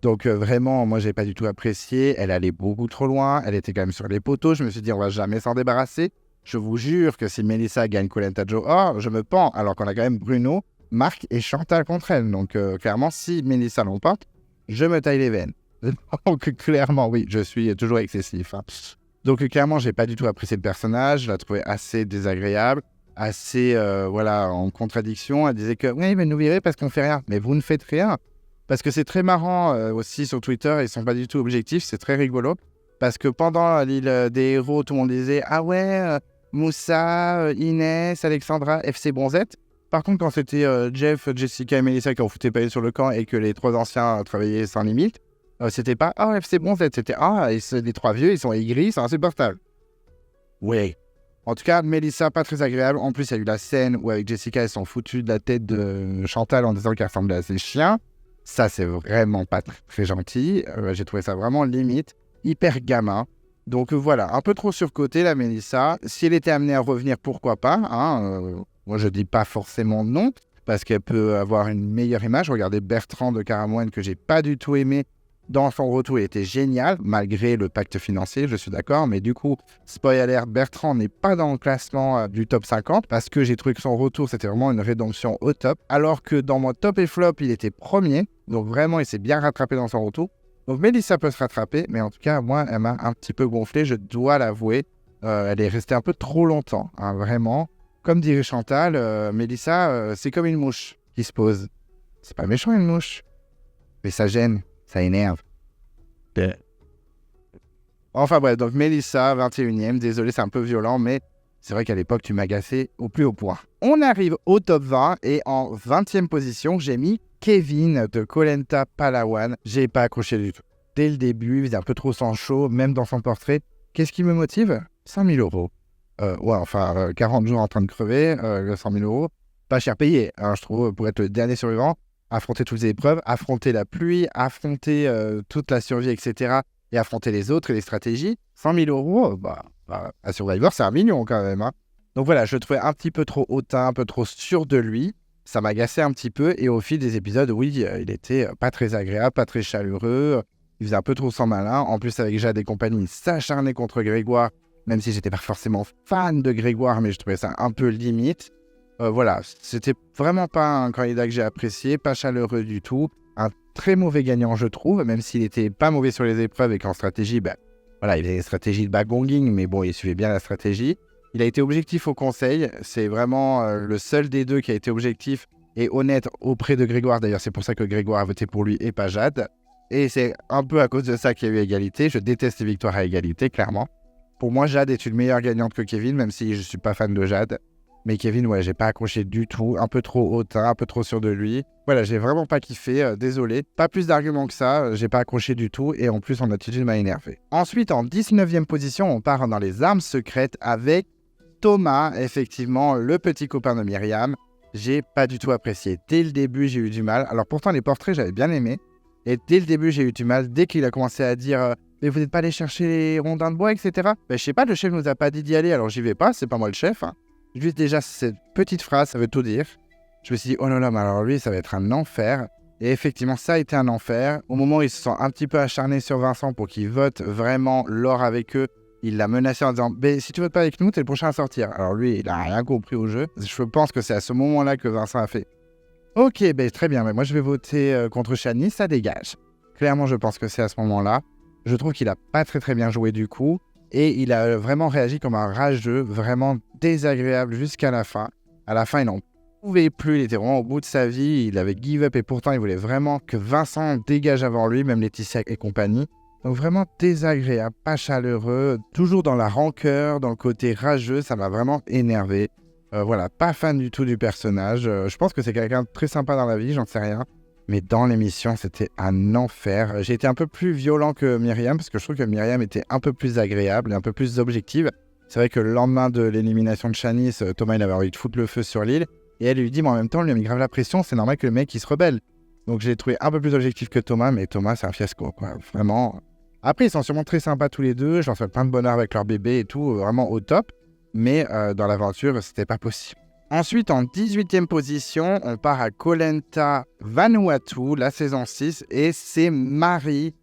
Donc vraiment, moi, j'ai pas du tout apprécié. Elle allait beaucoup trop loin. Elle était quand même sur les poteaux. Je me suis dit, on va jamais s'en débarrasser. Je vous jure que si Mélissa gagne Koh Lanta Johor, je me pends. Alors qu'on a quand même Bruno, Marc et Chantal contre elle. Donc clairement, si Mélissa l'emporte, je me taille les veines. Donc clairement, oui, je suis toujours excessif. Donc clairement, j'ai pas du tout apprécié le personnage, je la trouvais assez désagréable, assez en contradiction. Elle disait que oui, mais nous virez parce qu'on fait rien. Mais vous ne faites rien. Parce que c'est très marrant aussi sur Twitter, ils sont pas du tout objectifs, c'est très rigolo. Parce que pendant l'île des héros, tout le monde disait « Ah ouais, Moussa, Inès, Alexandra, FC Bronzette ». Par contre, quand c'était Jeff, Jessica et Melissa qui en foutaient pas une sur le camp et que les 3 anciens travaillaient sans limite, c'était pas « Ah, FC Bronzette », c'était « Ah, et les 3 vieux, ils sont aigris, c'est insupportable ». Oui. En tout cas, Melissa, pas très agréable. En plus, il y a eu la scène où avec Jessica, elles sont foutues de la tête de Chantal en disant qu'elle ressemblait à ses chiens. Ça, c'est vraiment pas très gentil. J'ai trouvé ça vraiment limite, hyper gamin. Donc voilà, un peu trop surcoté la Melissa. Si elle était amenée à revenir, pourquoi pas, hein, moi, je dis pas forcément non, parce qu'elle peut avoir une meilleure image. Regardez Bertrand de Caramoine, que j'ai pas du tout aimé. Dans son retour, il était génial, malgré le pacte financier, je suis d'accord. Mais du coup, spoiler alert, Bertrand n'est pas dans le classement du top 50 parce que j'ai trouvé que son retour, c'était vraiment une rédemption au top. Alors que dans mon top et flop, il était premier. Donc vraiment, il s'est bien rattrapé dans son retour. Donc Melissa peut se rattraper, mais en tout cas, moi, elle m'a un petit peu gonflé, je dois l'avouer. Elle est restée un peu trop longtemps, hein, vraiment. Comme dirait Chantal, Melissa, c'est comme une mouche qui se pose. C'est pas méchant une mouche, mais ça gêne. Ça énerve. Enfin bref, donc Melissa, 21e, désolé, c'est un peu violent, mais c'est vrai qu'à l'époque, tu m'agaçais au plus haut point. On arrive au top 20 et en 20e position, j'ai mis Kevin de Koh Lanta Palawan. J'ai pas accroché du tout. Dès le début, il faisait un peu trop sang chaud, même dans son portrait. Qu'est-ce qui me motive ? 100 000 €. 40 jours en train de crever, 100 000 €. Pas cher payé, hein, je trouve, pour être le dernier survivant. Affronter toutes les épreuves, affronter la pluie, affronter toute la survie, etc. Et affronter les autres et les stratégies. 100 000 €, à Survivor, c'est 1 million quand même. Hein. Donc voilà, je le trouvais un petit peu trop hautain, un peu trop sûr de lui. Ça m'agaçait un petit peu. Et au fil des épisodes, oui, il était pas très agréable, pas très chaleureux. Il faisait un peu trop sans malin. En plus, avec Jade et compagnie, il s'acharnait contre Grégoire. Même si j'étais pas forcément fan de Grégoire, mais je trouvais ça un peu limite. Voilà, c'était vraiment pas un candidat que j'ai apprécié, pas chaleureux du tout. Un très mauvais gagnant, je trouve, même s'il était pas mauvais sur les épreuves et qu'en stratégie, voilà, il avait des stratégies de backgonging, mais bon, il suivait bien la stratégie. Il a été objectif au conseil, c'est vraiment le seul des deux qui a été objectif et honnête auprès de Grégoire. D'ailleurs, c'est pour ça que Grégoire a voté pour lui et pas Jade. Et c'est un peu à cause de ça qu'il y a eu égalité. Je déteste les victoires à égalité, clairement. Pour moi, Jade est une meilleure gagnante que Kevin, même si je suis pas fan de Jade. Mais Kevin, ouais, j'ai pas accroché du tout, un peu trop hautain, un peu trop sûr de lui. Voilà, j'ai vraiment pas kiffé, désolé. Pas plus d'arguments que ça, j'ai pas accroché du tout et en plus son attitude m'a énervé. Ensuite, en 19e position, on part dans les armes secrètes avec Thomas, effectivement, le petit copain de Myriam. J'ai pas du tout apprécié. Dès le début, j'ai eu du mal. Alors pourtant, les portraits, j'avais bien aimé. Et dès le début, j'ai eu du mal. Dès qu'il a commencé à dire mais vous n'êtes pas allé chercher les rondins de bois, etc. Je sais pas, le chef nous a pas dit d'y aller, alors j'y vais pas, c'est pas moi le chef. Hein. Juste déjà, cette petite phrase, ça veut tout dire. Je me suis dit, oh là là, mais alors lui, ça va être un enfer. Et effectivement, ça a été un enfer. Au moment où ils se sont un petit peu acharnés sur Vincent pour qu'il vote vraiment l'or avec eux, il l'a menacé en disant, si tu votes pas avec nous, t'es le prochain à sortir. Alors lui, il a rien compris au jeu. Je pense que c'est à ce moment-là que Vincent a fait, ok, très bien, mais moi je vais voter contre Shani, ça dégage. Clairement, je pense que c'est à ce moment-là. Je trouve qu'il a pas très bien joué du coup. Et il a vraiment réagi comme un rageux, vraiment désagréable jusqu'à la fin. À la fin, il n'en pouvait plus, il était vraiment au bout de sa vie, il avait give up et pourtant il voulait vraiment que Vincent dégage avant lui, même Laetitia et compagnie. Donc vraiment désagréable, pas chaleureux, toujours dans la rancœur, dans le côté rageux, ça m'a vraiment énervé. Voilà, pas fan du tout du personnage. Je pense que c'est quelqu'un de très sympa dans la vie, j'en sais rien. Mais dans l'émission, c'était un enfer. J'ai été un peu plus violent que Myriam, parce que je trouve que Myriam était un peu plus agréable et un peu plus objective. C'est vrai que le lendemain de l'élimination de Shanice, Thomas, il avait envie de foutre le feu sur l'île. Et elle lui dit, mais en même temps, elle lui a mis grave la pression, c'est normal que le mec, il se rebelle. Donc j'ai trouvé un peu plus objectif que Thomas, mais Thomas, c'est un fiasco, quoi. Vraiment. Après, ils sont sûrement très sympas tous les deux. Je leur souhaite plein de bonheur avec leur bébé et tout, vraiment au top. Mais dans l'aventure, c'était pas possible. Ensuite, en 18e position, on part à Koh Lanta Vanuatu, la saison 6, et c'est Marie.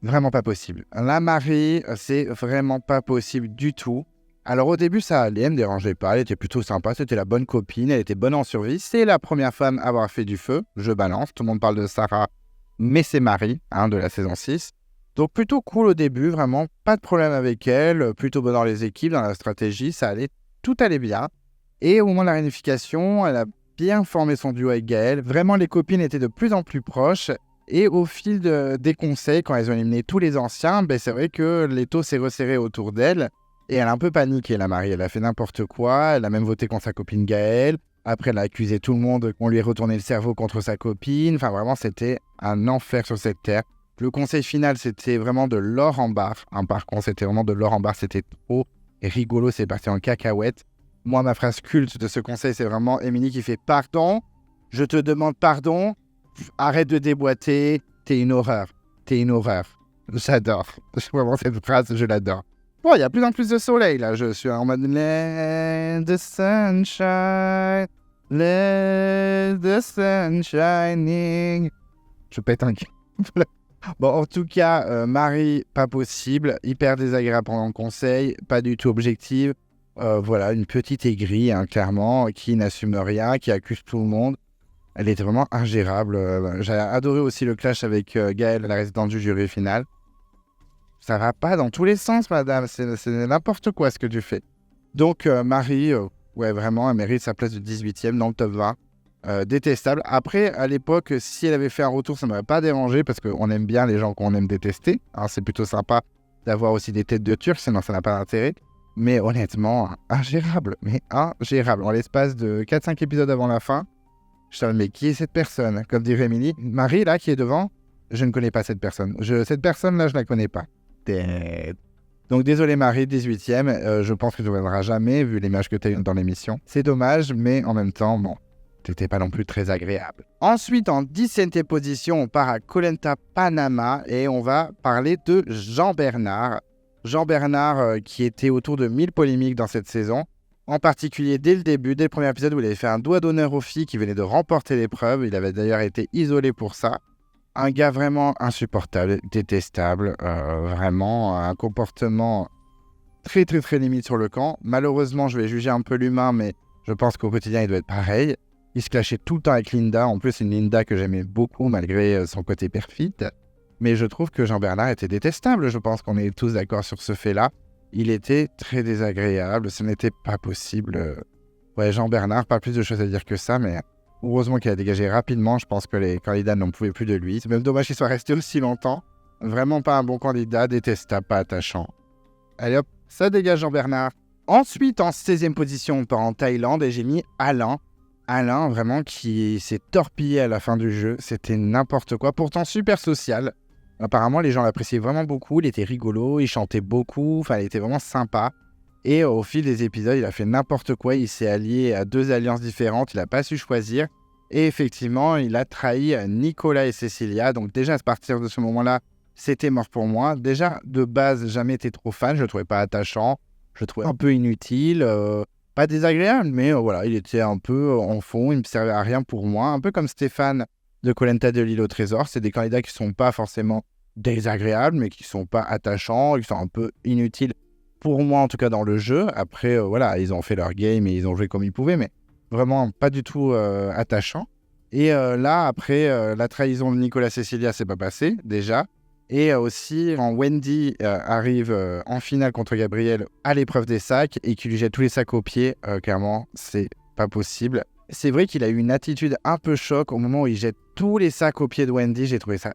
Vraiment pas possible. La Marie, c'est vraiment pas possible du tout. Alors au début, ça allait, elle me dérangeait pas, elle était plutôt sympa, c'était la bonne copine, elle était bonne en survie. C'est la première femme à avoir fait du feu, je balance, tout le monde parle de Sarah, mais c'est Marie, de la saison 6. Donc plutôt cool au début, vraiment, pas de problème avec elle, plutôt bonne dans les équipes, dans la stratégie, ça allait, tout allait bien. Et au moment de la réunification, elle a bien formé son duo avec Gaël. Vraiment, les copines étaient de plus en plus proches. Et au fil des conseils, quand elles ont éliminé tous les anciens, c'est vrai que l'étau s'est resserré autour d'elle. Et elle a un peu paniqué, la Marie. Elle a fait n'importe quoi. Elle a même voté contre sa copine Gaëlle. Après, elle a accusé tout le monde qu'on lui ait retourné le cerveau contre sa copine. Enfin, vraiment, c'était un enfer sur cette terre. Le conseil final, c'était vraiment de l'or en barre. Par contre, c'était vraiment de l'or en barre. C'était trop rigolo. C'est parti en cacahuète. Moi, ma phrase culte de ce conseil, c'est vraiment Émilie qui fait « Pardon, je te demande pardon. Arrête de déboîter. T'es une horreur. T'es une horreur. » J'adore. Vraiment, cette phrase, je l'adore. Bon, il y a plus en plus de soleil, là. Je suis en mode « Let the sunshine. Let the sun shining. » Je pète un câble. Bon, en tout cas, Marie, pas possible. Hyper désagréable pendant le conseil. Pas du tout objective. Voilà, une petite aigrie, hein, clairement, qui n'assume rien, qui accuse tout le monde. Elle était vraiment ingérable. J'ai adoré aussi le clash avec Gaëlle, la résidente du jury final. Ça va pas dans tous les sens, madame. C'est n'importe quoi ce que tu fais. Donc, Marie, ouais, vraiment, elle mérite sa place de 18e dans le top 20. Détestable. Après, à l'époque, si elle avait fait un retour, ça ne m'aurait pas dérangé parce qu'on aime bien les gens qu'on aime détester. Hein, c'est plutôt sympa d'avoir aussi des têtes de Turcs, sinon ça n'a pas d'intérêt. Mais honnêtement, ingérable. Mais ingérable. En l'espace de 4-5 épisodes avant la fin, je me dis, mais qui est cette personne? Comme dirait Émilie, Marie, là, qui est devant, je ne connais pas cette personne. Cette personne-là, je ne la connais pas. Donc désolé Marie, 18e, je pense que tu ne reviendras jamais vu l'image que tu as eue dans l'émission. C'est dommage, mais en même temps, bon, t'étais pas non plus très agréable. Ensuite, en 17e position, on part à Koh Lanta, Panama, et on va parler de Jean Bernard. Jean Bernard qui était autour de 1000 polémiques dans cette saison. En particulier dès le début, dès le premier épisode où il avait fait un doigt d'honneur aux filles qui venaient de remporter l'épreuve. Il avait d'ailleurs été isolé pour ça. Un gars vraiment insupportable, détestable, vraiment un comportement très très très limite sur le camp. Malheureusement, je vais juger un peu l'humain, mais je pense qu'au quotidien, il doit être pareil. Il se clashait tout le temps avec Linda. En plus, une Linda que j'aimais beaucoup malgré son côté perfide. Mais je trouve que Jean Bernard était détestable. Je pense qu'on est tous d'accord sur ce fait-là. Il était très désagréable. Ce n'était pas possible. Ouais, Jean Bernard, pas plus de choses à dire que ça, mais heureusement qu'il a dégagé rapidement. Je pense que les candidats n'en pouvaient plus de lui. C'est même dommage qu'il soit resté aussi longtemps. Vraiment pas un bon candidat, détestable, pas attachant. Allez hop, ça dégage Jean Bernard. Ensuite, en 16e position, on part en Thaïlande et j'ai mis Alain. Alain, vraiment, qui s'est torpillé à la fin du jeu. C'était n'importe quoi. Pourtant, super social. Apparemment, les gens l'appréciaient vraiment beaucoup. Il était rigolo, il chantait beaucoup. Enfin, il était vraiment sympa. Et au fil des épisodes, il a fait n'importe quoi. Il s'est allié à 2 alliances différentes. Il n'a pas su choisir. Et effectivement, il a trahi Nicolas et Cécilia. Donc déjà, à partir de ce moment-là, c'était mort pour moi. Déjà, de base, jamais été trop fan. Je le trouvais pas attachant. Je le trouvais un peu inutile. Pas désagréable, mais voilà, il était un peu en fond. Il ne me servait à rien pour moi. Un peu comme Stéphane de Koh Lanta de l'île au trésor. C'est des candidats qui ne sont pas forcément désagréables, mais qui ne sont pas attachants. Qui sont un peu inutiles pour moi, en tout cas dans le jeu. Après, voilà, ils ont fait leur game et ils ont joué comme ils pouvaient, mais vraiment pas du tout attachants. Et là, après, la trahison de Nicolas Cécilia, c'est pas passé, déjà. Et aussi, quand Wendy arrive en finale contre Gabriel à l'épreuve des sacs et qu'il lui jette tous les sacs aux pieds, clairement, c'est pas possible. C'est vrai qu'il a eu une attitude un peu choc au moment où il jette tous les sacs aux pieds de Wendy. J'ai trouvé ça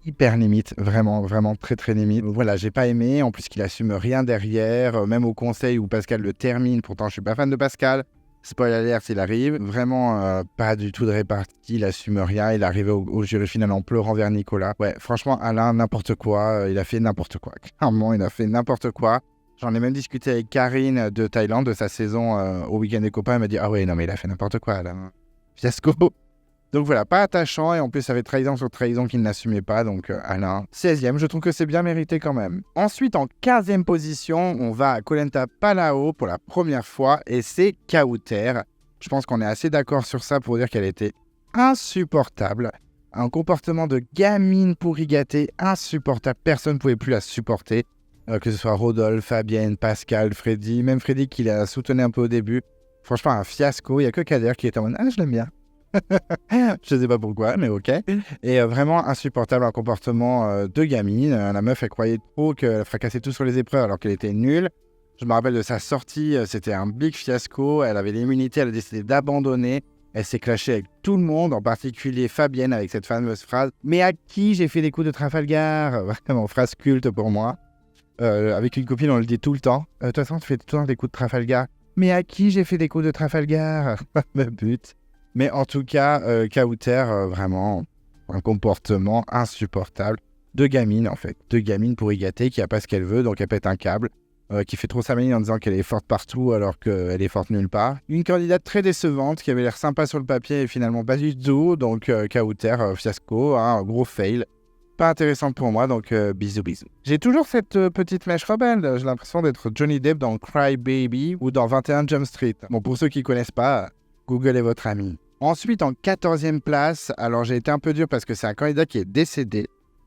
hyper limite, vraiment, vraiment très très limite. Voilà, j'ai pas aimé, en plus qu'il assume rien derrière, même au conseil où Pascal le termine. Pourtant, je suis pas fan de Pascal. Spoiler alert, il arrive. Vraiment, pas du tout de répartie, il assume rien. Il est arrivé au jury final en pleurant vers Nicolas. Ouais, franchement, Alain, n'importe quoi. Il a fait n'importe quoi. Clairement, il a fait n'importe quoi. J'en ai même discuté avec Karine de Thaïlande, de sa saison au Week-end des copains. Elle m'a dit, ah ouais, non, mais il a fait n'importe quoi, Alain. Fiasco. Donc voilà, pas attachant, et en plus, ça avait trahison sur trahison qu'il n'assumait pas. Donc Alain, 16e, je trouve que c'est bien mérité quand même. Ensuite, en 15e position, on va à Koh Lanta Palau pour la première fois, et c'est Kauter. Je pense qu'on est assez d'accord sur ça pour dire qu'elle était insupportable. Un comportement de gamine pourri gâtée, insupportable. Personne ne pouvait plus la supporter. Que ce soit Rodolphe, Fabienne, Pascal, Freddy, même Freddy qui la soutenait un peu au début. Franchement, un fiasco. Il n'y a que Kader qui était en mode « Ah, je l'aime bien ». Je sais pas pourquoi, mais ok. Et vraiment insupportable, un comportement de gamine. La meuf, elle croyait trop qu'elle fracassait tout sur les épreuves alors qu'elle était nulle. Je me rappelle de sa sortie, c'était un big fiasco. Elle avait l'immunité, elle a décidé d'abandonner. Elle s'est clashée avec tout le monde, en particulier Fabienne avec cette fameuse phrase « Mais à qui j'ai fait des coups de Trafalgar ?» Vraiment, phrase culte pour moi. Avec une copine, on le dit tout le temps. De toute façon, tu fais tout le temps des coups de Trafalgar. Mais à qui j'ai fait des coups de Trafalgar? Me but. Mais en tout cas, Kauter, vraiment, un comportement insupportable de gamine, en fait. De gamine pourrigatée qui n'a pas ce qu'elle veut, donc elle pète un câble. Qui fait trop sa manie en disant qu'elle est forte partout alors qu'elle est forte nulle part. Une candidate très décevante qui avait l'air sympa sur le papier et finalement pas du tout. Donc Kauter, fiasco, gros fail. Pas intéressante pour moi, donc bisous. J'ai toujours cette petite mèche rebelle. J'ai l'impression d'être Johnny Depp dans Cry Baby ou dans 21 Jump Street. Bon, pour ceux qui ne connaissent pas, Google est votre ami. Ensuite, en 14e place, alors j'ai été un peu dur parce que c'est un candidat qui est décédé.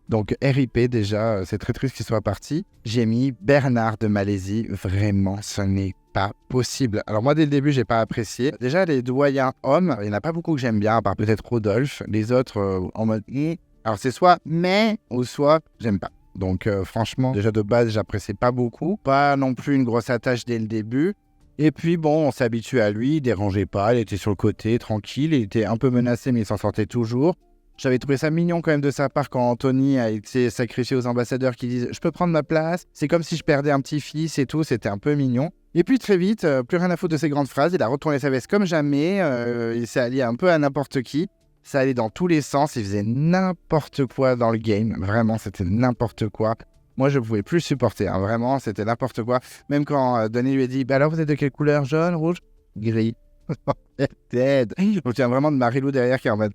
Donc RIP déjà, c'est très triste qu'il soit parti. J'ai mis Bernard de Malaisie. Vraiment, ce n'est pas possible. Alors moi, dès le début, j'ai pas apprécié. Déjà, les doyens hommes, il n'y en a pas beaucoup que j'aime bien, à part peut-être Rodolphe. Les autres, en mode... Alors c'est soit mais ou soit j'aime pas. Donc franchement, déjà de base, j'appréciais pas beaucoup. Pas non plus une grosse attache dès le début. Et puis bon, on s'est habitué à lui, il dérangeait pas, il était sur le côté, tranquille, il était un peu menacé mais il s'en sortait toujours. J'avais trouvé ça mignon quand même de sa part quand Anthony a été sacrifié aux ambassadeurs qui disent « Je peux prendre ma place ?» C'est comme si je perdais un petit-fils et tout, c'était un peu mignon. Et puis très vite, plus rien à foutre de ses grandes phrases, il a retourné sa veste comme jamais, il s'est allié un peu à n'importe qui. Ça allait dans tous les sens, il faisait n'importe quoi dans le game, vraiment c'était n'importe quoi. Moi je ne pouvais plus supporter, vraiment c'était n'importe quoi. Même quand Denis lui a dit « Bah alors vous êtes de quelle couleur? Jaune, rouge? Gris ?» Dead. Je tiens vraiment de Marilou derrière qui est en mode...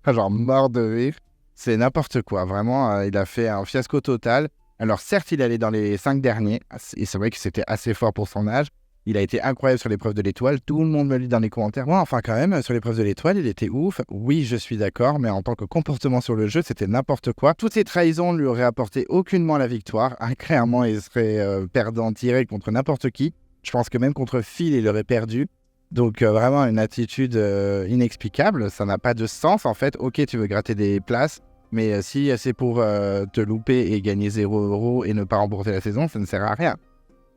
genre mort de rire. C'est n'importe quoi, vraiment, il a fait un fiasco total. Alors certes, il allait dans les 5 derniers, et c'est vrai que c'était assez fort pour son âge. Il a été incroyable sur l'épreuve de l'étoile, tout le monde me le dit dans les commentaires. Moi, enfin quand même, sur l'épreuve de l'étoile, il était ouf. Oui, je suis d'accord, mais en tant que comportement sur le jeu, c'était n'importe quoi. Toutes ces trahisons ne lui auraient apporté aucunement la victoire. Clairement, il serait perdant direct contre n'importe qui. Je pense que même contre Phil, il aurait perdu. Donc vraiment une attitude inexplicable, ça n'a pas de sens en fait. Ok, tu veux gratter des places, mais si c'est pour te louper et gagner 0 € et ne pas remporter la saison, ça ne sert à rien.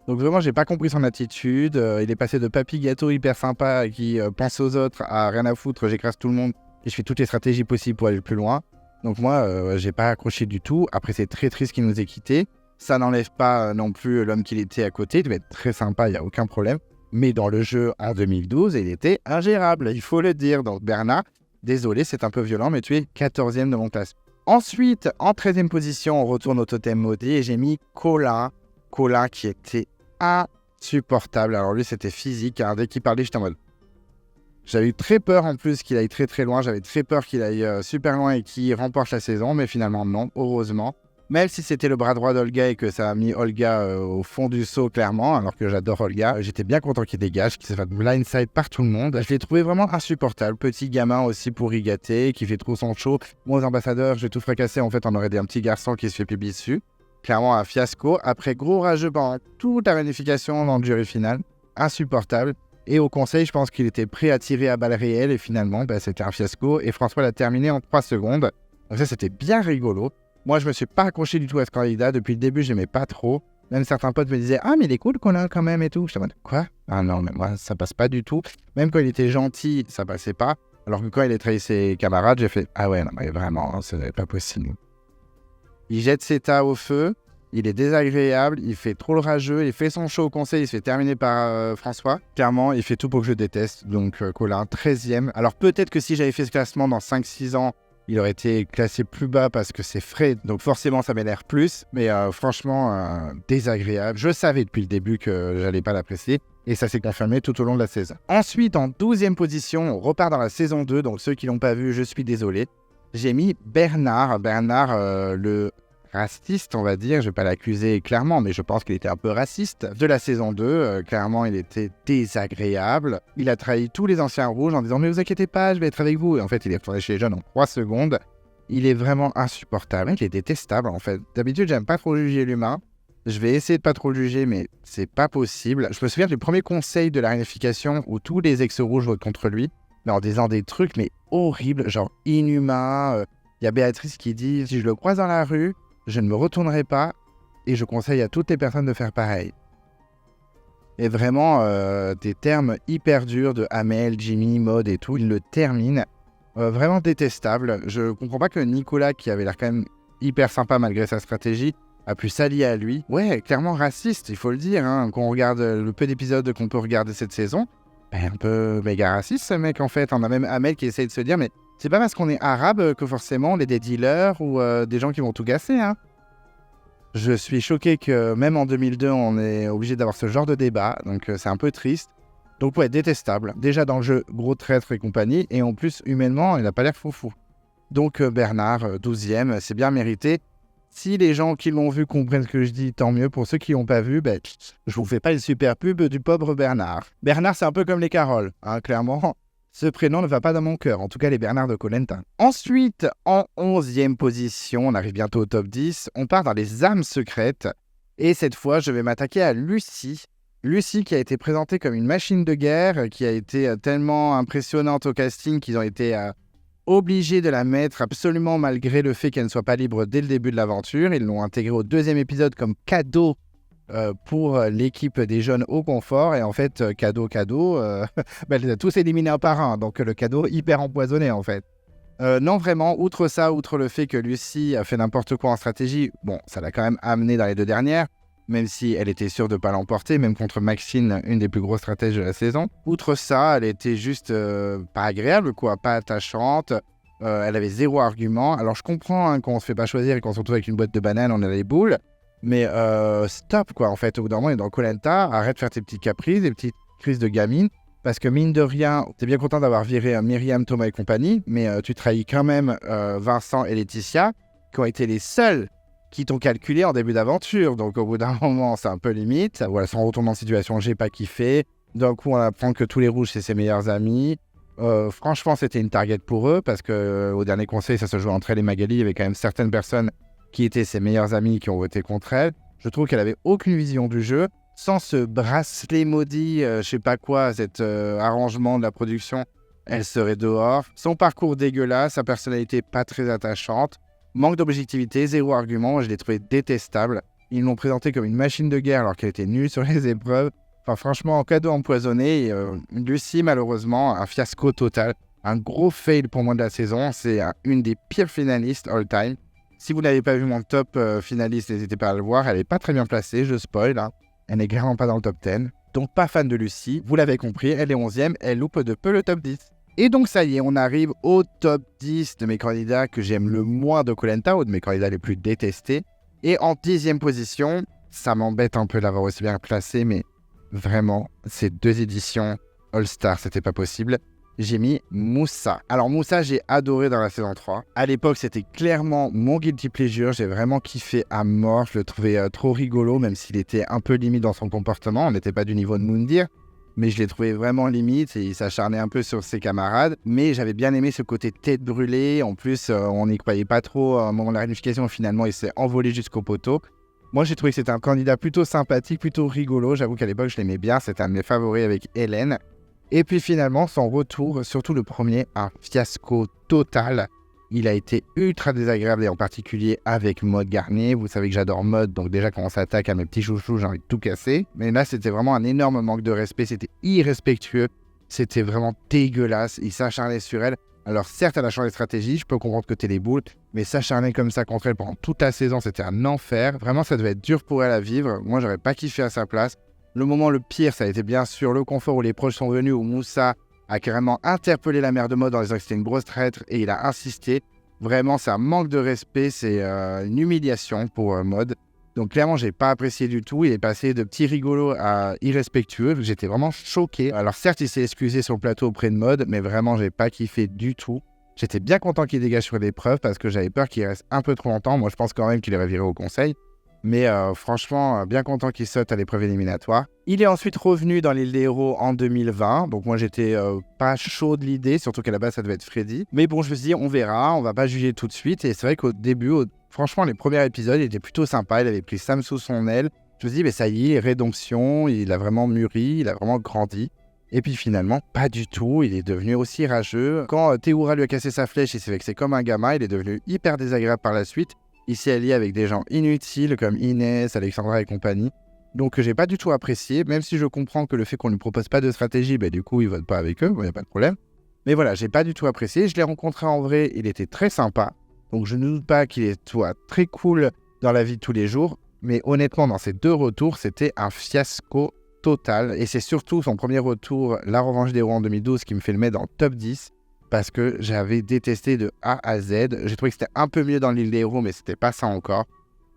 Donc vraiment, j'ai pas compris son attitude. Il est passé de papy gâteau hyper sympa qui pense aux autres à rien à foutre, j'écrase tout le monde et je fais toutes les stratégies possibles pour aller plus loin. Donc moi, j'ai pas accroché du tout. Après, c'est très triste qu'il nous ait quittés. Ça n'enlève pas non plus l'homme qu'il était à côté. Il devait être très sympa, il n'y a aucun problème. Mais dans le jeu en 2012, il était ingérable, il faut le dire. Donc Bernard, désolé, c'est un peu violent, mais tu es 14e de mon classe. Ensuite, en 13e position, on retourne au totem maudit et j'ai mis Colin. Colin qui était insupportable. Alors lui, c'était physique. Dès qu'il parlait, j'étais en mode... J'avais eu très peur en plus qu'il aille très très loin. J'avais très peur qu'il aille super loin et qu'il remporte la saison. Mais finalement, non, heureusement. Même si c'était le bras droit d'Olga et que ça a mis Olga au fond du seau, clairement, alors que j'adore Olga, j'étais bien content qu'il dégage, qu'il s'est fait blindside par tout le monde. Je l'ai trouvé vraiment insupportable. Petit gamin aussi pourri gâté, qui fait trop son show. Moi, aux ambassadeurs, j'ai tout fracassé. En fait, on aurait dit un petit garçon qui se fait pipi dessus. Clairement, un fiasco. Après, gros rageux pendant toute la réunification dans le jury final. Insupportable. Et au conseil, je pense qu'il était prêt à tirer à balles réelles. Et finalement, c'était un fiasco. Et François l'a terminé en 3 secondes. Donc ça, c'était bien rigolo. Moi, je me suis pas accroché du tout à ce candidat. Depuis le début, j'aimais pas trop. Même certains potes me disaient « Ah, mais il est cool qu'on a quand même et tout. » J'étais en mode « Quoi ? Ah non, mais moi, ça passe pas du tout. » Même quand il était gentil, ça passait pas. Alors que quand il a trahi ses camarades, j'ai fait « Ah ouais, non, mais vraiment, c'est pas possible. » Il jette ses tas au feu. Il est désagréable. Il fait trop le rageux. Il fait son show au conseil. Il se fait terminer par François. Clairement, il fait tout pour que je déteste. Donc, Colin, 13e. Alors, peut-être que si j'avais fait ce classement dans 5-6 ans, il aurait été classé plus bas parce que c'est frais, donc forcément ça m'énerve plus, mais franchement désagréable. Je savais depuis le début que j'allais pas l'apprécier, et ça s'est confirmé tout au long de la saison. Ensuite, en 12e position, on repart dans la saison 2, donc ceux qui l'ont pas vu, je suis désolé. J'ai mis Bernard, le raciste, on va dire, je vais pas l'accuser clairement, mais je pense qu'il était un peu raciste, de la saison 2, clairement il était désagréable, il a trahi tous les anciens rouges en disant « Mais vous inquiétez pas, je vais être avec vous », et en fait il est retourné chez les jeunes en 3 secondes, il est vraiment insupportable, il est détestable en fait. D'habitude j'aime pas trop juger l'humain, je vais essayer de pas trop le juger, mais c'est pas possible. Je me souviens du premier conseil de la réunification où tous les ex-rouges votent contre lui, mais en disant des trucs mais horribles, genre inhumains. Il y a Béatrice qui dit « Si je le croise dans la rue, je ne me retournerai pas et je conseille à toutes les personnes de faire pareil. » Et vraiment, des termes hyper durs de Amel, Jimmy, Maud et tout, il le termine. Vraiment détestable. Je comprends pas que Nicolas, qui avait l'air quand même hyper sympa malgré sa stratégie, a pu s'allier à lui. Ouais, clairement raciste, il faut le dire. Hein. Quand on regarde le peu d'épisodes qu'on peut regarder cette saison, un peu méga raciste ce mec en fait. On a même Amel qui essaye de se dire, mais c'est pas parce qu'on est arabe que forcément on est des dealers ou des gens qui vont tout gasser. Hein. Je suis choqué que même en 2002, on est obligé d'avoir ce genre de débat, donc c'est un peu triste. Donc ouais, détestable. Déjà dans le jeu, gros traître et compagnie, et en plus, humainement, il n'a pas l'air foufou. Donc Bernard, 12e, c'est bien mérité. Si les gens qui l'ont vu comprennent ce que je dis, tant mieux. Pour ceux qui l'ont pas vu, je vous fais pas une super pub du pauvre Bernard. Bernard, c'est un peu comme les Caroles, hein, clairement. Ce prénom ne va pas dans mon cœur, en tout cas les Bernard de koh Lanta. Ensuite, en 11e position, on arrive bientôt au top 10, on part dans les âmes secrètes. Et cette fois, je vais m'attaquer à Lucie. Lucie qui a été présentée comme une machine de guerre, qui a été tellement impressionnante au casting qu'ils ont été obligés de la mettre absolument malgré le fait qu'elle ne soit pas libre dès le début de l'aventure. Ils l'ont intégrée au 2e épisode comme cadeau pour l'équipe des jeunes au confort. Et en fait, cadeau, elle les a tous éliminés un par un. Donc le cadeau hyper empoisonné en fait. Non, vraiment, outre ça, outre le fait que Lucie a fait n'importe quoi en stratégie, bon, ça l'a quand même amené dans les 2 dernières, même si elle était sûre de ne pas l'emporter, même contre Maxine, une des plus grosses stratèges de la saison. Outre ça, elle était juste pas agréable, quoi, pas attachante. Elle avait 0 argument. Alors je comprends hein, qu'on se fait pas choisir et qu'on se retrouve avec une boîte de bananes, on a les boules. Mais stop, quoi, en fait, au bout d'un moment, on est dans koh Lanta, arrête de faire tes petites caprices, des petites crises de gamine. Parce que mine de rien, t'es bien content d'avoir viré Myriam, Thomas et compagnie, mais tu trahis quand même Vincent et Laetitia, qui ont été les seuls qui t'ont calculé en début d'aventure. Donc au bout d'un moment, c'est un peu limite. Voilà, son retournement de situation, j'ai pas kiffé. D'un coup, on apprend que tous les rouges, c'est ses meilleurs amis. Franchement, c'était une target pour eux, parce qu'au dernier conseil, ça se jouait entre elle et Magali. Il y avait quand même certaines personnes qui étaient ses meilleurs amis qui ont voté contre elle. Je trouve qu'elle avait aucune vision du jeu. Sans ce bracelet maudit, je sais pas quoi, cet arrangement de la production, elle serait dehors. Son parcours dégueulasse, sa personnalité pas très attachante, manque d'objectivité, 0 argument, je l'ai trouvé détestable. Ils l'ont présenté comme une machine de guerre alors qu'elle était nulle sur les épreuves. Enfin franchement, en cadeau empoisonné, Lucie malheureusement, un fiasco total. Un gros fail pour moi de la saison, c'est une des pires finalistes all time. Si vous n'avez pas vu mon top finaliste, n'hésitez pas à le voir, elle est pas très bien placée, je spoil, hein. Elle n'est clairement pas dans le top 10. Donc pas fan de Lucie, vous l'avez compris, elle est 11e, elle loupe de peu le top 10. Et donc ça y est, on arrive au top 10 de mes candidats que j'aime le moins de koh Lanta, ou de mes candidats les plus détestés. Et en 10e position, ça m'embête un peu d'avoir aussi bien placé, mais vraiment, ces 2 éditions All-Star, c'était pas possible. J'ai mis Moussa. Alors Moussa, j'ai adoré dans la saison 3. À l'époque, c'était clairement mon guilty pleasure. J'ai vraiment kiffé à mort. Je le trouvais trop rigolo, même s'il était un peu limite dans son comportement. On n'était pas du niveau de Moundir, mais je l'ai trouvé vraiment limite et il s'acharnait un peu sur ses camarades. Mais j'avais bien aimé ce côté tête brûlée. En plus, on n'y croyait pas trop. À un moment de la réunification, finalement, il s'est envolé jusqu'au poteau. Moi, j'ai trouvé que c'était un candidat plutôt sympathique, plutôt rigolo. J'avoue qu'à l'époque, je l'aimais bien. C'était un de mes favoris avec Hélène. Et puis finalement, son retour, surtout le premier, un fiasco total. Il a été ultra désagréable, et en particulier avec Maud Garnier. Vous savez que j'adore Maud, donc déjà quand on s'attaque à mes petits chouchous, j'ai envie de tout casser. Mais là, c'était vraiment un énorme manque de respect, c'était irrespectueux, c'était vraiment dégueulasse, il s'acharnait sur elle. Alors certes, elle a changé de stratégie, je peux comprendre que t'es les boules, mais s'acharner comme ça contre elle pendant toute la saison, c'était un enfer. Vraiment, ça devait être dur pour elle à vivre. Moi, j'aurais pas kiffé à sa place. Le moment le pire, ça a été bien sûr le confort où les proches sont venus, où Moussa a carrément interpellé la mère de Maud en disant que c'était une grosse traître et il a insisté. Vraiment, c'est un manque de respect, c'est une humiliation pour Maud. Donc clairement, j'ai pas apprécié du tout. Il est passé de petit rigolo à irrespectueux. J'étais vraiment choqué. Alors certes, il s'est excusé sur le plateau auprès de Maud, mais vraiment, j'ai pas kiffé du tout. J'étais bien content qu'il dégage sur l'épreuve parce que j'avais peur qu'il reste un peu trop longtemps. Moi, je pense quand même qu'il aurait viré au conseil. Mais franchement, bien content qu'il saute à l'épreuve éliminatoire. Il est ensuite revenu dans l'île des héros en 2020. Donc moi, j'étais pas chaud de l'idée, surtout qu'à la base, ça devait être Freddy. Mais bon, je me suis dit, on verra, on va pas juger tout de suite. Et c'est vrai qu'au début, franchement, les premiers épisodes, il était plutôt sympa. Il avait pris Sam sous son aile. Je me suis dit, mais ça y est, rédemption, il a vraiment mûri, il a vraiment grandi. Et puis finalement, pas du tout, il est devenu aussi rageux. Quand Théoura lui a cassé sa flèche, il s'est vexé comme un gamin, il est devenu hyper désagréable par la suite. Il s'est allié avec des gens inutiles comme Inès, Alexandra et compagnie. Donc j'ai pas du tout apprécié, même si je comprends que le fait qu'on lui propose pas de stratégie, du coup il vote pas avec eux, il n'y a pas de problème. Mais voilà, j'ai pas du tout apprécié. Je l'ai rencontré en vrai, il était très sympa. Donc je ne doute pas qu'il soit très cool dans la vie de tous les jours. Mais honnêtement, dans ces 2 retours, c'était un fiasco total. Et c'est surtout son premier retour, La Revanche des Héros en 2012, qui me fait le mettre dans le top 10. Parce que j'avais détesté de A à Z. J'ai trouvé que c'était un peu mieux dans l'île des héros, mais c'était pas ça encore.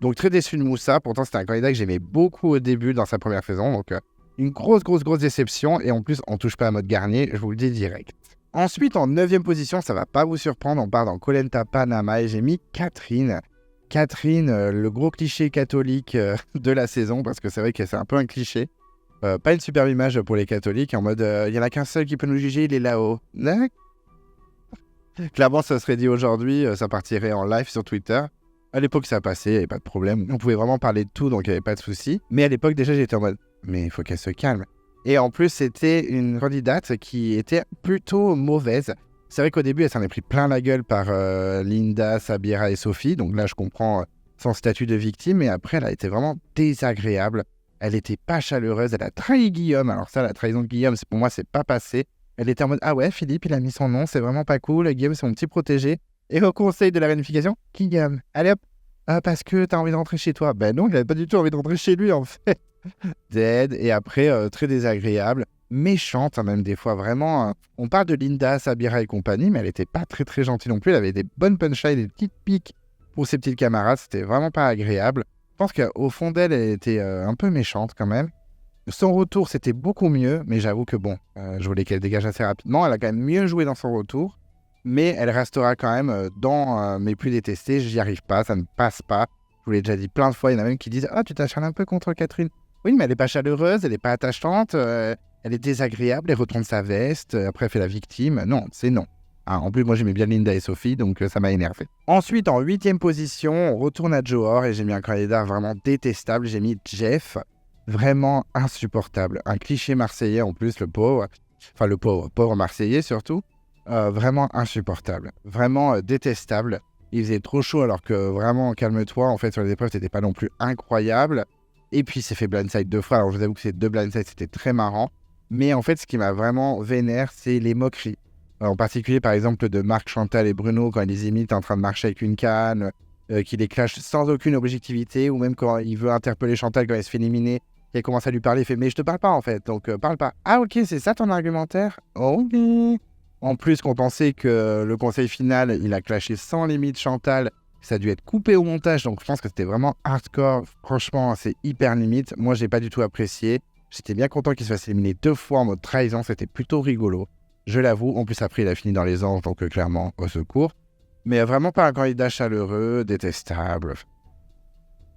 Donc très déçu de Moussa. Pourtant, c'était un candidat que j'aimais beaucoup au début dans sa première saison. Donc une grosse déception. Et en plus, on touche pas à Maud Garnier, je vous le dis direct. Ensuite, en 9e position, ça va pas vous surprendre, on part dans Koh Lanta Panama et j'ai mis Catherine. Catherine, le gros cliché catholique de la saison, parce que c'est vrai que c'est un peu un cliché. Pas une superbe image pour les catholiques, en mode il y en a qu'un seul qui peut nous juger, il est là-haut. Clairement, ça serait dit aujourd'hui, ça partirait en live sur Twitter. À l'époque, ça passait, il n'y avait pas de problème. On pouvait vraiment parler de tout, donc il n'y avait pas de souci. Mais à l'époque, déjà, j'étais en mode mais il faut qu'elle se calme. Et en plus, c'était une candidate qui était plutôt mauvaise. C'est vrai qu'au début, elle s'en est pris plein la gueule par Linda, Sabira et Sophie. Donc là, je comprends son statut de victime. Mais après, elle a été vraiment désagréable. Elle n'était pas chaleureuse. Elle a trahi Guillaume. Alors ça, la trahison de Guillaume, pour moi, c'est pas passé. Elle était en mode « Ah ouais, Philippe, il a mis son nom. C'est vraiment pas cool. Guillaume, c'est mon petit protégé. » Et au conseil de la réunification, Guillaume, allez hop, parce que t'as envie de rentrer chez toi. Ben non, il avait pas du tout envie de rentrer chez lui, en fait. Dead, et après très désagréable, méchante même des fois, vraiment. On parle de Linda, Sabira et compagnie, mais elle était pas très gentille non plus. Elle avait des bonnes punchlines, des petites piques pour ses petites camarades, c'était vraiment pas agréable. Je pense qu'au fond d'elle, elle était un peu méchante quand même. Son retour, c'était beaucoup mieux, mais j'avoue que bon, je voulais qu'elle dégage assez rapidement. Elle a quand même mieux joué dans son retour, mais elle restera quand même dans mes plus détestés. J'y arrive pas, ça ne passe pas. Je vous l'ai déjà dit plein de fois, il y en a même qui disent « Ah, tu t'acharnes un peu contre Catherine ». Oui, mais elle n'est pas chaleureuse, elle n'est pas attachante, elle est désagréable, elle retourne sa veste, après elle fait la victime. Non, c'est non. En plus, moi j'aimais bien Linda et Sophie, donc ça m'a énervé. Ensuite, en 8e position, on retourne à Johor et j'ai mis un candidat vraiment détestable, j'ai mis Jeff. Vraiment insupportable. Un cliché marseillais en plus, le pauvre. Enfin, le pauvre marseillais surtout. Vraiment insupportable. Vraiment détestable. Il faisait trop chaud alors que vraiment, calme-toi. En fait, sur les épreuves, c'était pas non plus incroyable. Et puis, il s'est fait blindside 2 fois. Alors, je vous avoue que ces 2 blindsides, c'était très marrant. Mais en fait, ce qui m'a vraiment vénère, c'est les moqueries. En particulier, par exemple, de Marc, Chantal et Bruno, quand ils les imitent en train de marcher avec une canne, qui les clash sans aucune objectivité, ou même quand il veut interpeller Chantal quand elle se fait éliminer, et elle commence à lui parler, il fait « Mais je te parle pas, en fait, donc parle pas. » Ah, ok, c'est ça ton argumentaire? Ok. En plus, quand on sait que le conseil final, il a clashé sans limite Chantal, ça a dû être coupé au montage, donc je pense que c'était vraiment hardcore. Franchement, c'est hyper limite. Moi, j'ai pas du tout apprécié. J'étais bien content qu'il se fasse éliminer 2 fois en mode trahison, c'était plutôt rigolo. Je l'avoue. En plus, après, il a fini dans les anges, donc clairement, au secours. Mais vraiment pas un candidat chaleureux, détestable,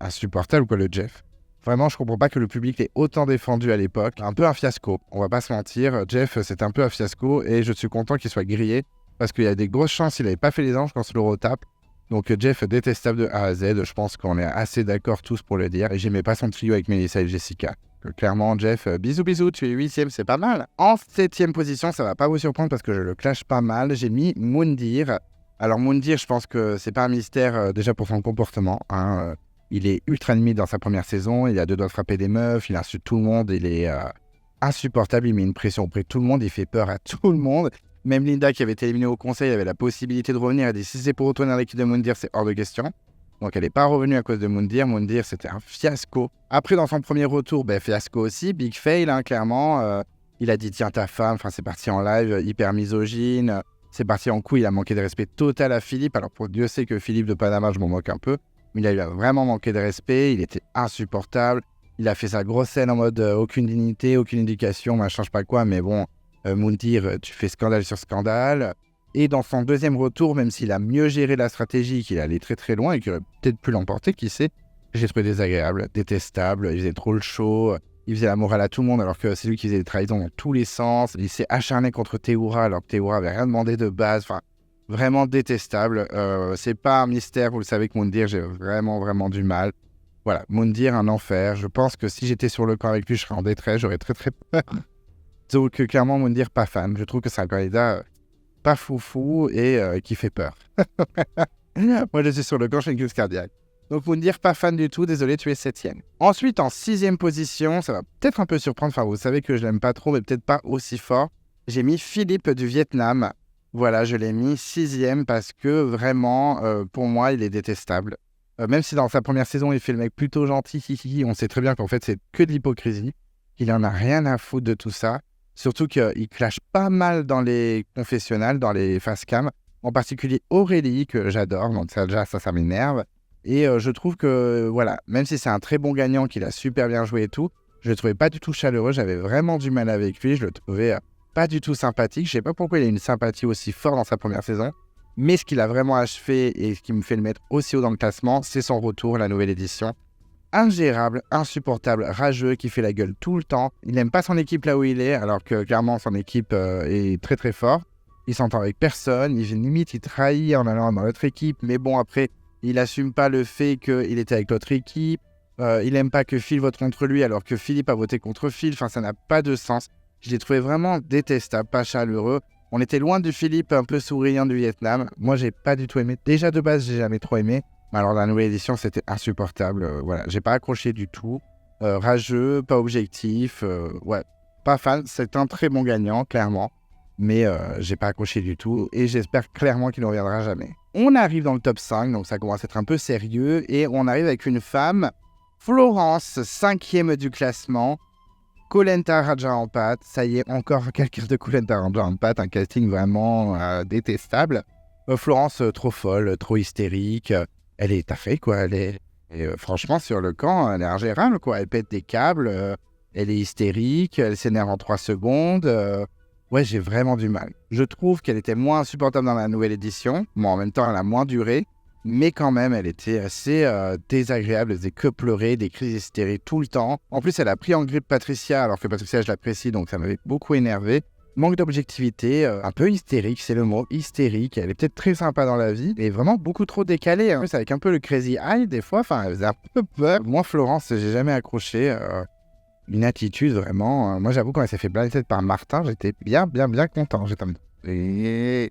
insupportable, quoi, le Jeff. Vraiment, je comprends pas que le public l'ait autant défendu à l'époque. Un peu un fiasco, on va pas se mentir. Jeff, c'est un peu un fiasco et je suis content qu'il soit grillé parce qu'il y a des grosses chances qu'il n'avait pas fait les anges quand se le retape. Donc Jeff, détestable de A à Z, je pense qu'on est assez d'accord tous pour le dire. Et j'aimais pas son trio avec Melissa et Jessica. Clairement, Jeff, bisous, tu es 8e, c'est pas mal. En 7e position, ça va pas vous surprendre parce que je le clash pas mal, j'ai mis Moundir. Alors Moundir, je pense que c'est pas un mystère déjà pour son comportement. Il est ultra limite dans sa première saison, il a 2 doigts de frapper des meufs, il insulte tout le monde, il est insupportable, il met une pression auprès de tout le monde, il fait peur à tout le monde. Même Linda, qui avait été éliminée au conseil, avait la possibilité de revenir. Elle a dit si c'est pour retourner dans l'équipe de Moundir, c'est hors de question. Donc elle n'est pas revenue à cause de Moundir. Moundir, c'était un fiasco. Après, dans son premier retour, fiasco aussi, big fail, clairement. Il a dit tiens ta femme, enfin c'est parti en live, hyper misogyne. C'est parti en couille, il a manqué de respect total à Philippe. Alors pour Dieu sait que Philippe de Panama, je m'en moque un peu. Mais il a vraiment manqué de respect, il était insupportable. Il a fait sa grosse scène en mode aucune dignité, aucune éducation, machin, je sais pas quoi, mais bon, Moundir, tu fais scandale sur scandale. Et dans son deuxième retour, même s'il a mieux géré la stratégie, qu'il allait très loin et qu'il aurait peut-être pu l'emporter, qui sait, j'ai trouvé désagréable, détestable, il faisait trop le show, il faisait la morale à tout le monde alors que c'est lui qui faisait des trahisons dans tous les sens. Il s'est acharné contre Théoura alors que Théoura avait rien demandé de base, enfin... Vraiment détestable. C'est pas un mystère, vous le savez que Moundir, j'ai vraiment du mal. Voilà, Moundir, un enfer. Je pense que si j'étais sur le camp avec lui, je serais en détresse, j'aurais très peur. Donc clairement, Moundir, pas fan. Je trouve que c'est un candidat pas foufou et qui fait peur. Moi, je suis sur le camp, je fais une crise cardiaque. Donc vous me dire pas fan du tout, désolé, tu es 7e. Ensuite, en 6e position, ça va peut-être un peu surprendre, enfin vous savez que je l'aime pas trop, mais peut-être pas aussi fort. J'ai mis Philippe du Vietnam. Voilà, je l'ai mis 6e parce que vraiment, pour moi, il est détestable. Même si dans sa première saison, il fait le mec plutôt gentil, on sait très bien qu'en fait, c'est que de l'hypocrisie. Il en a rien à foutre de tout ça. Surtout qu'il clash pas mal dans les confessionnals, dans les face cam. En particulier Aurélie, que j'adore. Donc ça, déjà, ça m'énerve. Et je trouve que, voilà, même si c'est un très bon gagnant, qu'il a super bien joué et tout, je le trouvais pas du tout chaleureux. J'avais vraiment du mal avec lui. Je le trouvais pas du tout sympathique. Je sais pas pourquoi il a une sympathie aussi forte dans sa première saison. Mais ce qu'il a vraiment achevé et ce qui me fait le mettre aussi haut dans le classement, c'est son retour, la nouvelle édition. Ingérable, insupportable, rageux, qui fait la gueule tout le temps. Il n'aime pas son équipe là où il est, alors que clairement son équipe est très très forte. Il s'entend avec personne, limite il trahit en allant dans l'autre équipe, mais bon après, il assume pas le fait qu'il était avec l'autre équipe. Il n'aime pas que Phil vote contre lui, alors que Philippe a voté contre Phil. Enfin, ça n'a pas de sens. Je l'ai trouvé vraiment détestable, pas chaleureux. On était loin du Philippe un peu souriant du Vietnam. Moi, j'ai pas du tout aimé. Déjà de base, j'ai jamais trop aimé. Alors, dans la nouvelle édition, c'était insupportable. Voilà, j'ai pas accroché du tout. Rageux, pas objectif. Ouais, pas fan. C'est un très bon gagnant, clairement. Mais j'ai pas accroché du tout. Et j'espère clairement qu'il ne reviendra jamais. On arrive dans le top 5, donc ça commence à être un peu sérieux. Et on arrive avec une femme, Florence, 5e du classement. Kollenta Rajarampat. Ça y est, encore quelqu'un de Kollenta Rajarampat. Un casting vraiment détestable. Florence, trop folle, trop hystérique. Elle est taffée, quoi. Franchement, sur le camp, elle est ingérable, quoi. Elle pète des câbles, elle est hystérique, elle s'énerve en 3 secondes. Ouais, j'ai vraiment du mal. Je trouve qu'elle était moins insupportable dans la nouvelle édition. Bon, en même temps, elle a moins duré. Mais quand même, elle était assez désagréable. Elle faisait que pleurer, des crises hystériques tout le temps. En plus, elle a pris en grippe Patricia, alors que Patricia, je l'apprécie, donc ça m'avait beaucoup énervé. Manque d'objectivité, un peu hystérique, c'est le mot, hystérique. Elle est peut-être très sympa dans la vie, mais vraiment beaucoup trop décalée. En plus, avec un peu le crazy eye, des fois, enfin, elle faisait un peu peur. Moi, Florence, j'ai jamais accroché. Une attitude, vraiment. Moi, j'avoue, quand elle s'est fait blinder par Martin, j'étais bien content. J'étais en mode...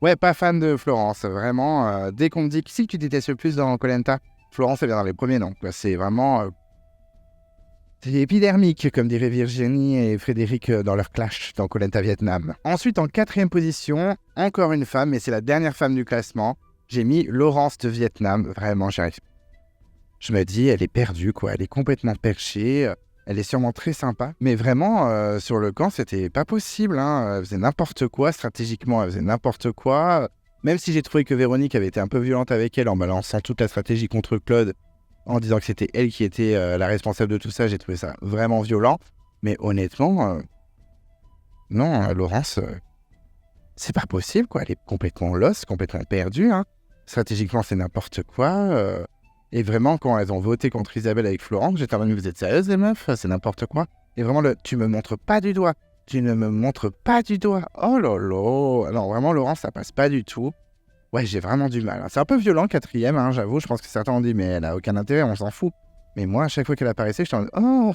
Ouais, pas fan de Florence, vraiment. Dès qu'on me dit qui c'est que tu détestes le plus dans Kollenta, Florence, elle vient dans les premiers noms. C'est vraiment... c'est épidermique, comme diraient Virginie et Frédéric dans leur clash dans Kollenta Vietnam. Ensuite, en 4e position, encore une femme, mais c'est la dernière femme du classement. J'ai mis Laurence de Vietnam. Vraiment, j'arrive. Je me dis, elle est perdue, quoi. Elle est complètement perchée. Elle est sûrement très sympa. Mais vraiment, sur le camp, c'était pas possible. Hein. Elle faisait n'importe quoi. Stratégiquement, elle faisait n'importe quoi. Même si j'ai trouvé que Véronique avait été un peu violente avec elle en balançant toute la stratégie contre Claude, en disant que c'était elle qui était la responsable de tout ça, j'ai trouvé ça vraiment violent. Mais honnêtement, non, Laurence, c'est pas possible, quoi. Elle est complètement lost, complètement perdue. Hein. Stratégiquement, c'est n'importe quoi. Et vraiment, quand elles ont voté contre Isabelle avec Florence, j'étais en mode, vous êtes sérieuses, les meufs? C'est n'importe quoi. Et vraiment, tu me montres pas du doigt. Tu ne me montres pas du doigt. Oh là là. Non, vraiment, Laurence, ça passe pas du tout. Ouais, j'ai vraiment du mal. C'est un peu violent, 4e, hein, j'avoue. Je pense que certains ont dit, mais elle a aucun intérêt, on s'en fout. Mais moi, à chaque fois qu'elle apparaissait, j'étais en mode, oh.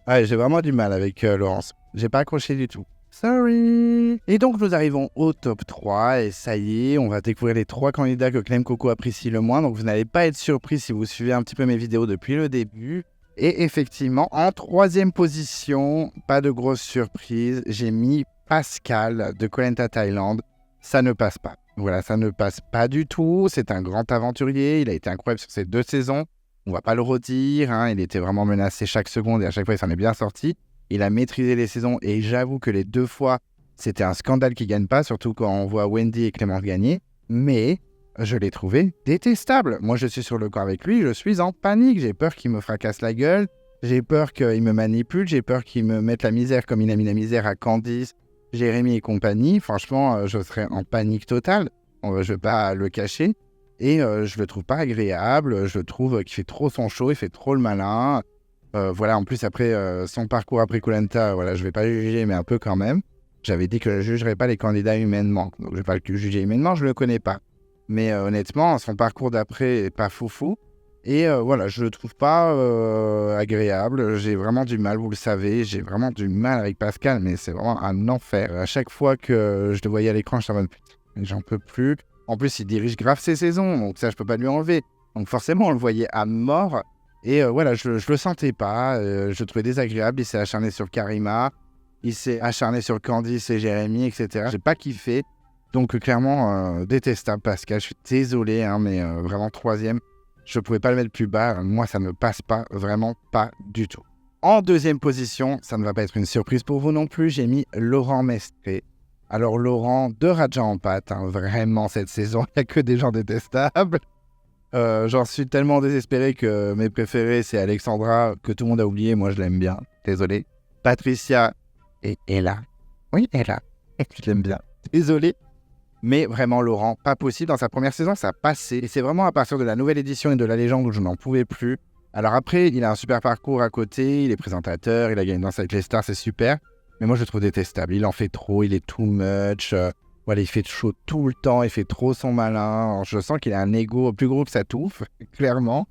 Ouais, j'ai vraiment du mal avec Laurence. J'ai pas accroché du tout. Sorry. Et donc, nous arrivons au top 3. Et ça y est, on va découvrir les 3 candidats que Clem Coco apprécie le moins. Donc, vous n'allez pas être surpris si vous suivez un petit peu mes vidéos depuis le début. Et effectivement, en 3e position, pas de grosse surprise, j'ai mis Pascal de Kollenta Thaïlande. Ça ne passe pas. Voilà, ça ne passe pas du tout. C'est un grand aventurier. Il a été incroyable sur ces 2 saisons. On va pas le redire. Hein. Il était vraiment menacé chaque seconde et à chaque fois, il s'en est bien sorti. Il a maîtrisé les saisons et j'avoue que les 2 fois, c'était un scandale qu'il ne gagne pas, surtout quand on voit Wendy et Clémence gagner. Mais je l'ai trouvé détestable. Moi, je suis sur le corps avec lui, je suis en panique. J'ai peur qu'il me fracasse la gueule. J'ai peur qu'il me manipule. J'ai peur qu'il me mette la misère comme il a mis la misère à Candice, Jérémy et compagnie. Franchement, je serais en panique totale. Je ne vais pas le cacher. Et je le trouve pas agréable. Je trouve qu'il fait trop son show, il fait trop le malin. Voilà, en plus, après son parcours après Kollenta, voilà, je vais pas le juger, mais un peu quand même. J'avais dit que je ne jugerais pas les candidats humainement. Donc, je vais pas le juger humainement, je le connais pas. Mais honnêtement, son parcours d'après est pas foufou. Et voilà, je le trouve pas agréable. J'ai vraiment du mal, vous le savez. J'ai vraiment du mal avec Pascal, mais c'est vraiment un enfer. À chaque fois que je le voyais à l'écran, je suis en mode, putain, j'en peux plus. En plus, il dirige grave ses saisons, donc ça, je peux pas lui enlever. Donc forcément, on le voyait à mort. Et voilà, je le sentais pas. Je le trouvais désagréable. Il s'est acharné sur Karima. Il s'est acharné sur Candice et Jérémy, etc. J'ai pas kiffé. Donc clairement, détestable Pascal. Je suis désolé, hein, mais vraiment troisième. Je pouvais pas le mettre plus bas. Moi, ça me passe pas. Vraiment pas du tout. En deuxième position, ça ne va pas être une surprise pour vous non plus, j'ai mis Laurent Mestré. Alors Laurent, de Raja en pâte, hein, vraiment cette saison, il n'y a que des gens détestables. J'en suis tellement désespéré que mes préférés, c'est Alexandra, que tout le monde a oublié, moi je l'aime bien, désolé. Patricia et Ella. Oui, Ella, je l'aime bien, désolé. Mais vraiment Laurent, pas possible, dans sa première saison, ça a passé. Et c'est vraiment à partir de la nouvelle édition et de la légende où je n'en pouvais plus. Alors après, il a un super parcours à côté, il est présentateur, il a gagné Danse avec les stars, c'est super. Mais moi, je le trouve détestable. Il en fait trop, il est too much. Voilà, il fait chaud tout le temps, il fait trop son malin. Alors, je sens qu'il a un ego plus gros que sa touffe, clairement.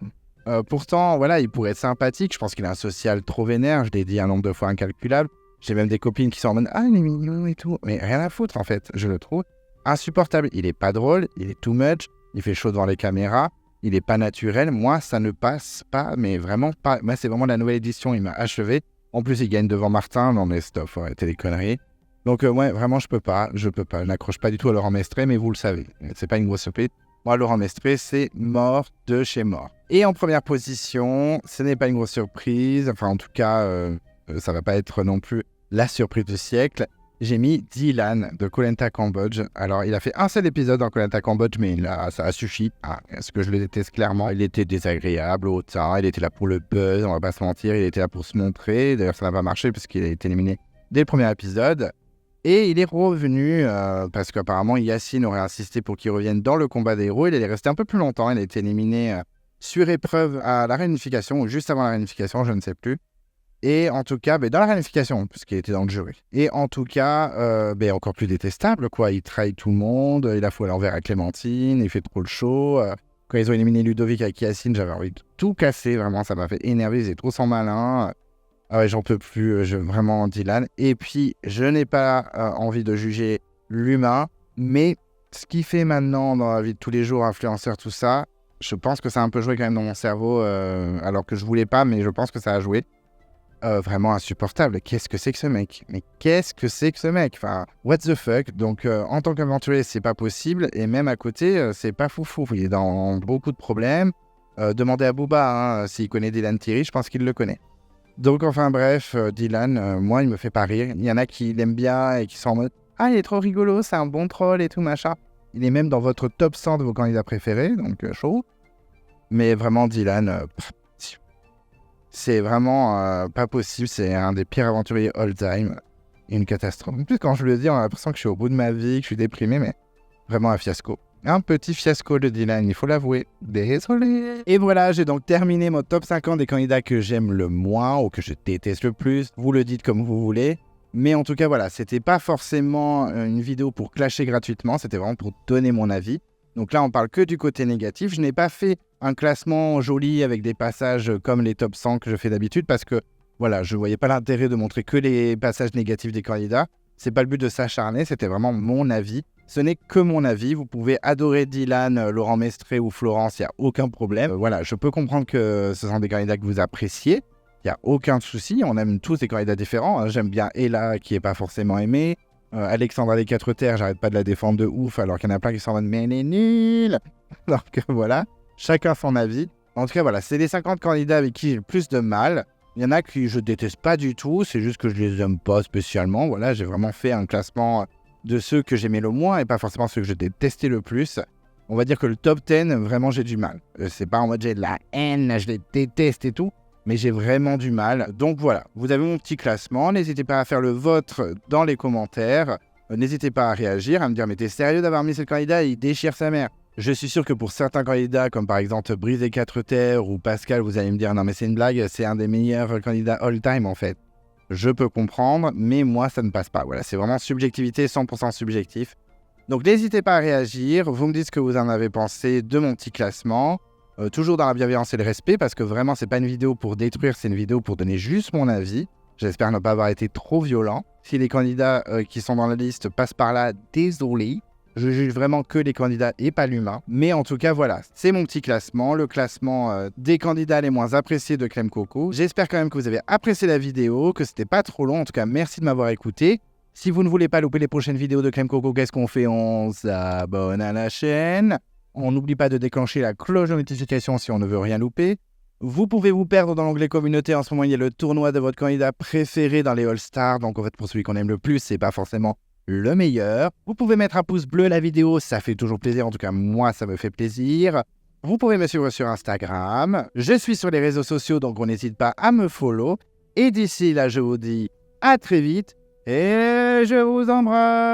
Pourtant, voilà, il pourrait être sympathique. Je pense qu'il a un social trop vénère. Je l'ai dit un nombre de fois incalculable. J'ai même des copines qui sont en mode « Ah, il est mignon et tout ». Mais rien à foutre, en fait. Je le trouve insupportable. Il est pas drôle, il est too much, il fait chaud devant les caméras. Il n'est pas naturel. Moi, ça ne passe pas, mais vraiment pas. Moi, c'est vraiment la nouvelle édition. Il m'a achevé. En plus, il gagne devant Martin. Non, mais stop, faut arrêter les conneries. Donc, ouais, vraiment, je peux pas. Je n'accroche pas du tout à Laurent Mestré, mais vous le savez. C'est pas une grosse surprise. Moi, Laurent Mestré, c'est mort de chez mort. Et en première position, ce n'est pas une grosse surprise. Enfin, en tout cas, ça va pas être non plus la surprise du siècle. J'ai mis Dylan de Koh Lanta Cambodge. Alors, il a fait un seul épisode dans Koh Lanta Cambodge, mais ça a suffi. Parce que je le déteste clairement. Il était désagréable, hautain. Il était là pour le buzz, on va pas se mentir. Il était là pour se montrer. D'ailleurs, ça n'a pas marché puisqu'il a été éliminé dès le premier épisode. Et il est revenu parce qu'apparemment, Yacine aurait insisté pour qu'il revienne dans le combat des héros. Il est resté un peu plus longtemps. Il a été éliminé sur épreuve à la réunification ou juste avant la réunification, je ne sais plus. Et en tout cas, dans la réunification, puisqu'il était dans le jury. Et en tout cas, encore plus détestable, quoi. Il trahit tout le monde, il a foutu à l'envers à Clémentine, il fait trop le show. Quand ils ont éliminé Ludovic avec Yacine, j'avais envie de tout casser, vraiment, ça m'a fait énerver, c'est trop sans malin. Ah ouais, j'en peux plus, vraiment, Dylan. Et puis, je n'ai pas envie de juger l'humain, mais ce qu'il fait maintenant dans la vie de tous les jours, influenceur, tout ça, je pense que ça a un peu joué quand même dans mon cerveau, alors que je voulais pas, mais je pense que ça a joué. Vraiment insupportable. Qu'est-ce que c'est que ce mec? Mais qu'est-ce que c'est que ce mec? Enfin, what the fuck? Donc, en tant qu'aventurier, c'est pas possible. Et même à côté, c'est pas foufou. Il est dans beaucoup de problèmes. Demandez à Booba s'il connaît Dylan Thierry. Je pense qu'il le connaît. Donc, enfin bref, Dylan, moi, il me fait pas rire. Il y en a qui l'aiment bien et qui sont en mode « Ah, il est trop rigolo, c'est un bon troll et tout, machin. » Il est même dans votre top 100 de vos candidats préférés, donc chaud. Mais vraiment, Dylan... c'est vraiment pas possible, c'est un des pires aventuriers all-time. Une catastrophe. En plus, quand je le dis, on a l'impression que je suis au bout de ma vie, que je suis déprimé, mais vraiment un fiasco. Un petit fiasco de Dylan, il faut l'avouer. Désolé. Et voilà, j'ai donc terminé mon top 50 des candidats que j'aime le moins ou que je déteste le plus. Vous le dites comme vous voulez. Mais en tout cas, voilà, c'était pas forcément une vidéo pour clasher gratuitement, c'était vraiment pour donner mon avis. Donc là, on parle que du côté négatif. Je n'ai pas fait un classement joli avec des passages comme les top 100 que je fais d'habitude parce que voilà, je ne voyais pas l'intérêt de montrer que les passages négatifs des candidats. C'est pas le but de s'acharner, c'était vraiment mon avis. Ce n'est que mon avis. Vous pouvez adorer Dylan, Laurent Mestré ou Florence, il n'y a aucun problème. Voilà, je peux comprendre que ce sont des candidats que vous appréciez. Il n'y a aucun souci. On aime tous des candidats différents. J'aime bien Ella qui n'est pas forcément aimée. Alexandra des 4 terres, j'arrête pas de la défendre de ouf alors qu'il y en a plein qui sont en mode mais elle est nulle. Alors que voilà, chacun son avis. En tout cas voilà, c'est les 50 candidats avec qui j'ai le plus de mal. Il y en a qui je déteste pas du tout, c'est juste que je les aime pas spécialement. Voilà, j'ai vraiment fait un classement de ceux que j'aimais le moins et pas forcément ceux que je détestais le plus. On va dire que le top 10, vraiment j'ai du mal. C'est pas en mode j'ai de la haine, je les déteste et tout. Mais j'ai vraiment du mal. Donc voilà, vous avez mon petit classement. N'hésitez pas à faire le vôtre dans les commentaires. N'hésitez pas à réagir, à me dire « Mais t'es sérieux d'avoir mis ce candidat? Il déchire sa mère ». Je suis sûr que pour certains candidats, comme par exemple Brise des 4 terres ou Pascal, vous allez me dire « Non mais c'est une blague, c'est un des meilleurs candidats all-time en fait ». Je peux comprendre, mais moi ça ne passe pas. Voilà, c'est vraiment subjectivité, 100% subjectif. Donc n'hésitez pas à réagir. Vous me dites ce que vous en avez pensé de mon petit classement. Toujours dans la bienveillance et le respect, parce que vraiment, c'est pas une vidéo pour détruire, c'est une vidéo pour donner juste mon avis. J'espère ne pas avoir été trop violent. Si les candidats qui sont dans la liste passent par là, désolé. Je juge vraiment que les candidats et pas l'humain. Mais en tout cas, voilà, c'est mon petit classement, le classement des candidats les moins appréciés de Clem Coco. J'espère quand même que vous avez apprécié la vidéo, que c'était pas trop long. En tout cas, merci de m'avoir écouté. Si vous ne voulez pas louper les prochaines vidéos de Clem Coco, qu'est-ce qu'on fait? On s'abonne à la chaîne. On n'oublie pas de déclencher la cloche de notification si on ne veut rien louper. Vous pouvez vous perdre dans l'onglet communauté. En ce moment, il y a le tournoi de votre candidat préféré dans les All-Stars. Donc, en fait, pour celui qu'on aime le plus, c'est pas forcément le meilleur. Vous pouvez mettre un pouce bleu à la vidéo. Ça fait toujours plaisir. En tout cas, moi, ça me fait plaisir. Vous pouvez me suivre sur Instagram. Je suis sur les réseaux sociaux, donc on n'hésite pas à me follow. Et d'ici là, je vous dis à très vite. Et je vous embrasse.